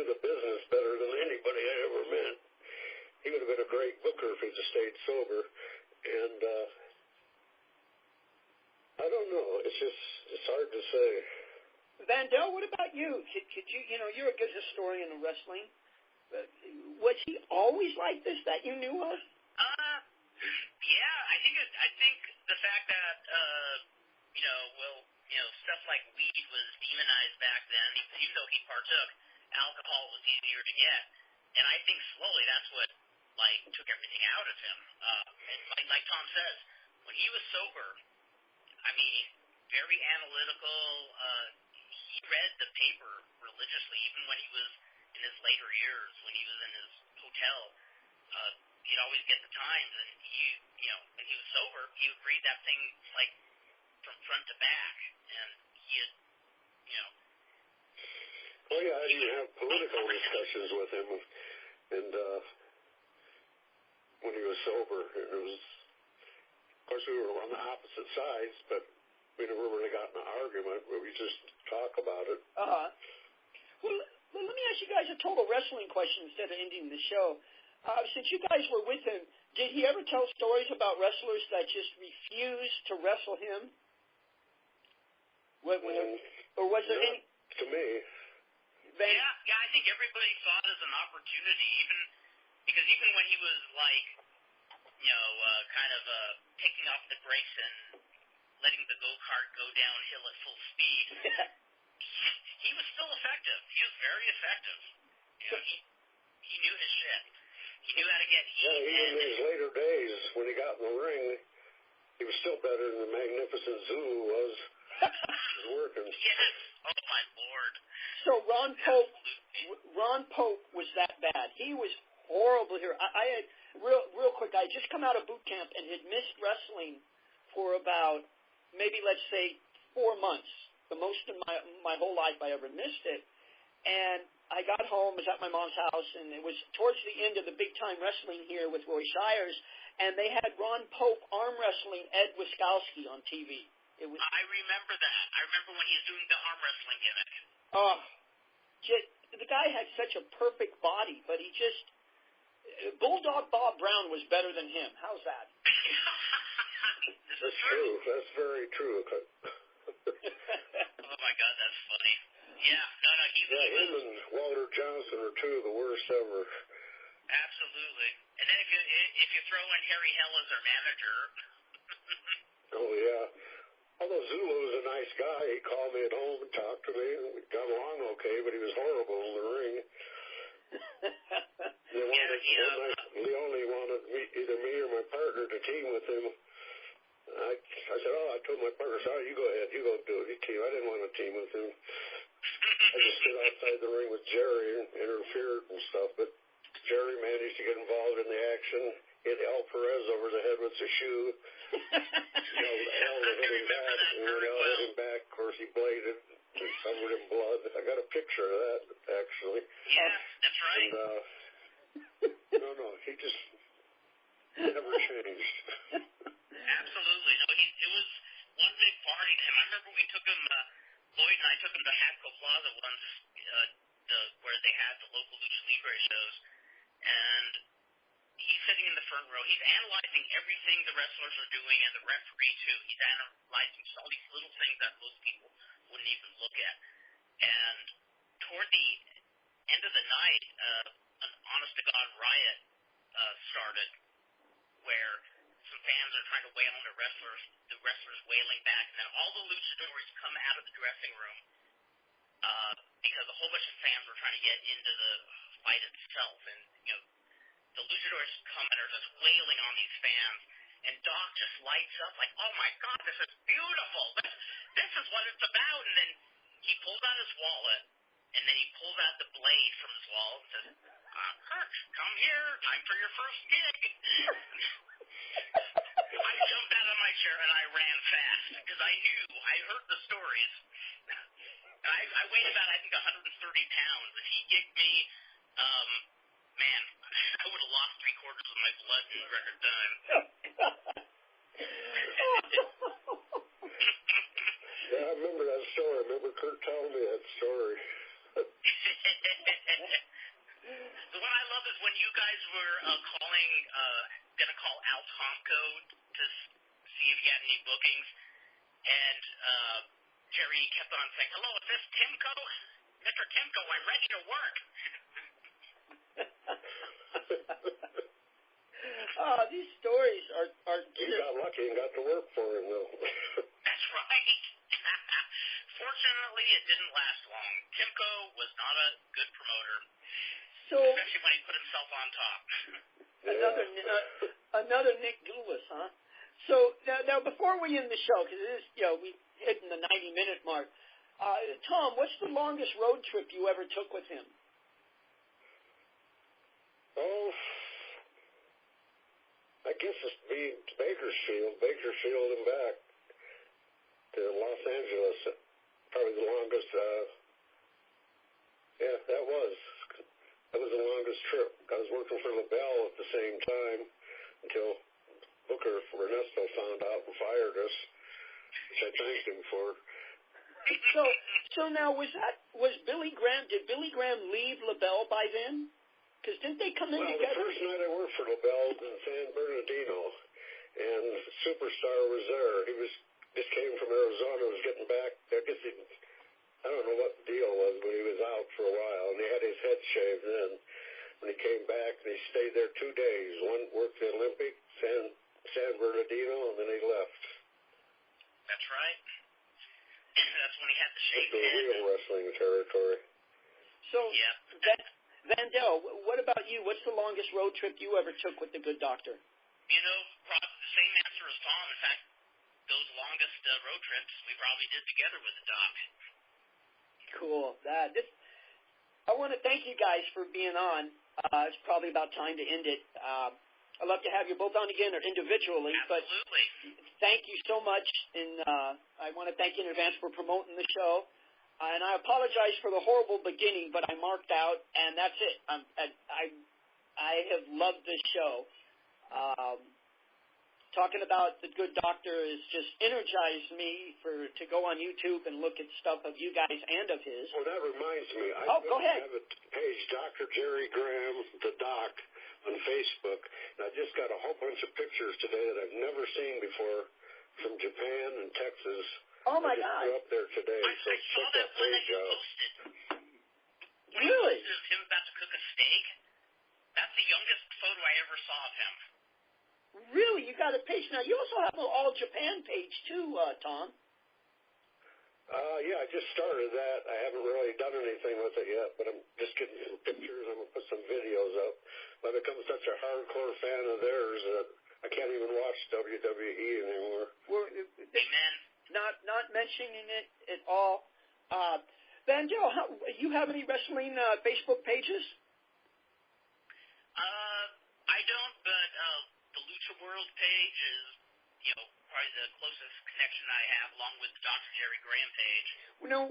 the business better than anybody I ever met. He would have been a great booker if he'd just stayed sober. And I don't know. It's hard to say. Vandell, what about you? Could you, you're a good historian of wrestling. Was he always like this that you knew of? Yeah, I think the fact that stuff like weed was demonized back then, even though he partook, alcohol was easier to get. And I think slowly that's what, took everything out of him. And like Tom says, when he was sober, I mean, very analytical. He read the paper religiously, even when he was in his later years, when he was in his hotel. he'd always get the times, and when he was sober, he would read that thing like from front to back, and he'd, Oh yeah, I even have political discussions with him, and when he was sober, and it was, of course, we were on the opposite sides, but we never really got in an argument, but we just talk about it. Well, let me ask you guys a total wrestling question instead of ending the show. Since you guys were with him, did he ever tell stories about wrestlers that just refused to wrestle him? Or was there any? To me. Yeah, I think everybody saw it as an opportunity, because even when he was like, taking off the brakes and letting the go-kart go downhill at full speed, he was still effective. He was very effective. He knew his shit. He knew how to get heat. Yeah, even in his later days, when he got in the ring, he was still better than the Magnificent Zulu was. He was working. Yes. Oh, my Lord. So Ron Pope was that bad. He was horrible here. I had, real quick, I had just come out of boot camp and had missed wrestling for about, maybe let's say, 4 months. The most of my whole life I ever missed it. And I got home, was at my mom's house, and it was towards the end of the big-time wrestling here with Roy Shires, and they had Ron Pope arm wrestling Ed Wiskowski on TV. I remember that. I remember when he was doing the arm wrestling gimmick. The guy had such a perfect body, but he just... Bulldog Bob Brown was better than him. How's that? That's true. That's very true. Oh, my God, that's funny. Yeah, no, him and Walter Johnson are two of the worst ever. Absolutely. And then if you throw in Harry Hell as their manager. Oh, yeah. Although Zulu was a nice guy, he called me at home and talked to me, and we got along okay, but he was horrible in the ring. Leone wanted either me or my partner to team with him. I said, I told my partner, sorry, you go ahead, you go do it, team. I didn't want to team with him. I just stood outside the ring with Jerry and interfered and stuff, but Jerry managed to get involved in the action, hit El Perez over the head with a shoe, hit him back, and when El hit him back, of course, he bladed, and covered in blood. I got a picture of that, actually. Yeah, that's right. And, no, he just never changed. Absolutely. No, it was one big party to him. I remember we took him, Lloyd and I took him to Hatco Plaza once, where they had the local Lucha Libre shows, and he's sitting in the front row. He's analyzing everything the wrestlers are doing, and the referee, too. He's analyzing all these little things that most people wouldn't even look at. And toward the end of the night, an honest-to-God riot started, where some fans are trying to wail on the wrestlers wailing back, and then all the luchadors come out of the dressing room because a whole bunch of fans were trying to get into the fight itself, and the luchadors come and are just wailing on these fans, and Doc just lights up like, oh my God, this is beautiful, this is what it's about, and then he pulls out his wallet, and then he pulls out the blade from his wallet and says, Kirk, come here, time for your first gig. I jumped out of my chair and I ran fast because I heard the stories. I weighed about, I think, 130 pounds. If he gigged me, man, I would have lost 3/4 of my blood in record time. Yeah, I remember that story. I remember Kurt telling me that story. So what I love is when you guys were going to call Al Tomko to see if he had any bookings, and Jerry kept on saying, hello, is this Timko? Mr. Timko, I'm ready to work. These stories are He got lucky and got to work for him, though. That's right. Fortunately, it didn't last long. Timko was not a good promoter, especially when he put himself on top. Another Nick Goulas, huh? So now before we end the show, because it is, we hitting the 90-minute mark. Tom, what's the longest road trip you ever took with him? Oh, I guess it's Bakersfield and back to Los Angeles. Probably the longest, that was the longest trip. I was working for LaBelle at the same time until Booker Ernesto found out and fired us, which I thanked him for. So now did Billy Graham leave LaBelle by then? Because didn't they come in together? The first night I worked for LaBelle in San Bernardino, and Superstar was there. He just came from Arizona, was getting back. I don't know what the deal was, but he was out for a while, and he had his head shaved then. When he came back, they stayed there 2 days. One worked the Olympic, San Bernardino, and then he left. That's right. That's when he had the shaved head. Real wrestling territory. So, Vandell, what about you? What's the longest road trip you ever took with the Good Doctor? Probably the same answer as Tom. In fact, those longest road trips we probably did together with the Doc. Cool. I want to thank you guys for being on. It's probably about time to end it. I'd love to have you both on again or individually. Absolutely. But thank you so much. And I want to thank you in advance for promoting the show. And I apologize for the horrible beginning, but I marked out, and that's it. I have loved this show. Talking about the Good Doctor has just energized me to go on YouTube and look at stuff of you guys and of his. Well, that reminds me. Go ahead. I have a page, Dr. Jerry Graham, the Doc, on Facebook. And I just got a whole bunch of pictures today that I've never seen before from Japan and Texas. Oh, my God. I just up there today. I saw that one that you posted. Really? When he posted him about to cook a steak. That's the youngest photo I ever saw of him. Really? You got a page. Now, you also have an All Japan page, too, Tom. Yeah, I just started that. I haven't really done anything with it yet, but I'm just getting some pictures. I'm going to put some videos up. I've become such a hardcore fan of theirs that I can't even watch WWE anymore. Amen. Not mentioning it at all. Vandell, you have any wrestling Facebook pages? I don't, but the Lucha World page is, probably the closest connection I have, along with the Dr. Jerry Graham page. No,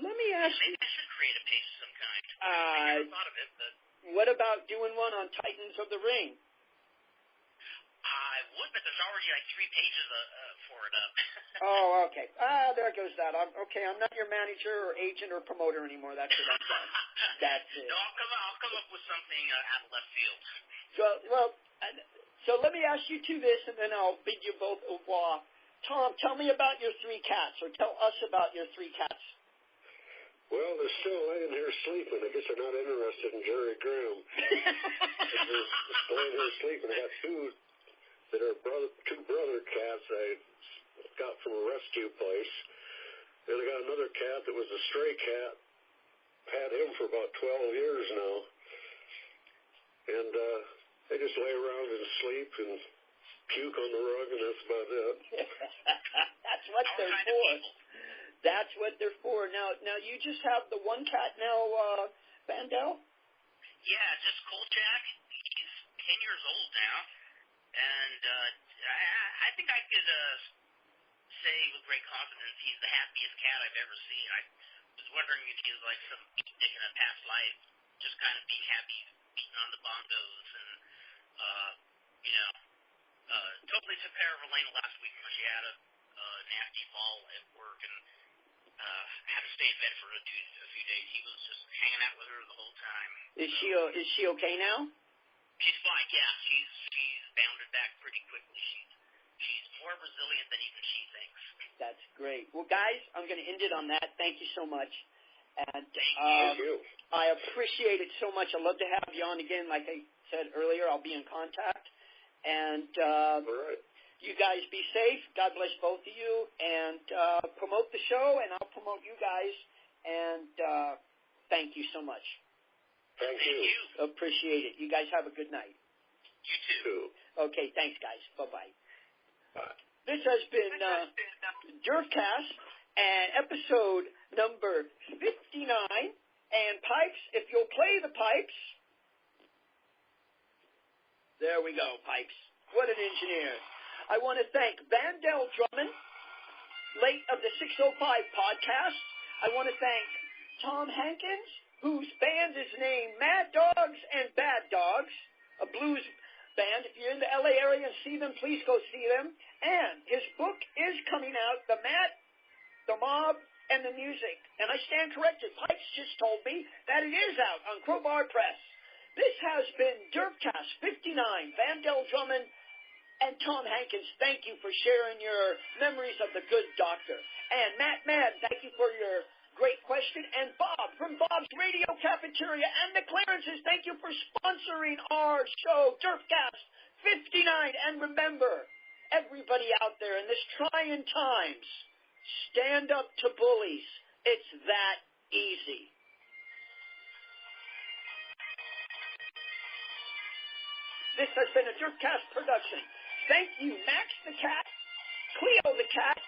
let me ask you. Maybe I should create a page of some kind. I never thought of it, but. What about doing one on Titans of the Ring? I would, but there's already like 3 pages for it up. Oh, okay. There goes that. I'm not your manager or agent or promoter anymore. That's what I'm saying. That's it. No, I'll come up with something out of left field. So let me ask you two this, and then I'll bid you both au revoir. Tom, tell me about your 3 cats, or tell us about your 3 cats. Well, they're still laying here sleeping. I guess they're not interested in Jerry Graham. They're just laying here sleeping. I got 2 that are 2 brother cats I got from a rescue place. And I got another cat that was a stray cat. Had him for about 12 years now. And they just lay around and sleep and puke on the rug, and that's about it. That's what they're for. That's what they're for. Now you just have the 1 cat now, Vandell? Yeah, just Kolchak. He's 10 years old now. And I think I could say with great confidence he's the happiest cat I've ever seen. I was wondering if he was like some dick in a past life, just kind of being happy, beating on the bongos, and totally took care of Elena last week when she had a nasty fall at work and had to stay in bed for a few days. He was just hanging out with her the whole time. Is she okay now? She's fine. Yeah, she's bounded back pretty quickly. She's more resilient than even she thinks. That's great. Well, guys, I'm going to end it on that. Thank you so much. And thank you. I appreciate it so much. I'd love to have you on again. Like I said earlier, I'll be in contact. And all right. You guys be safe. God bless both of you. And promote the show, and I'll promote you guys. And thank you so much. Thank you. Appreciate it. You guys have a good night. You too. Okay, thanks, guys. Bye-bye. Bye. This has been DERFCAST, and episode number 59. And Pipes, if you'll play the pipes. There we go, Pipes. What an engineer. I want to thank Vandell Drummond, late of the 605 podcast. I want to thank Tom Hankins, whose band is named Mad Dogs and Bad Dogs, a blues band. If you're in the LA area and see them, please go see them. And his book is coming out, The Mob, and the Music. And I stand corrected. Pikes just told me that it is out on Crowbar Press. This has been DERFCAST 59. Vandell Drummond and Tom Hankins, thank you for sharing your memories of the good doctor. And Matt Mann, thank you for your great question. And Bob from Bob's Radio Cafeteria and the Clarences, thank you for sponsoring our show, DERFCAST 59. And remember, everybody out there in this trying times, stand up to bullies. It's that easy. This has been a DERFCAST production. Thank you, Max the Cat, Cleo the Cat,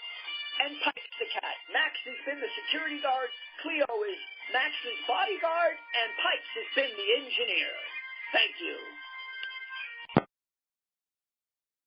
and Pikes the Cat. Max has been the security guard, Cleo is Max's bodyguard, and Pikes has been the engineer. Thank you.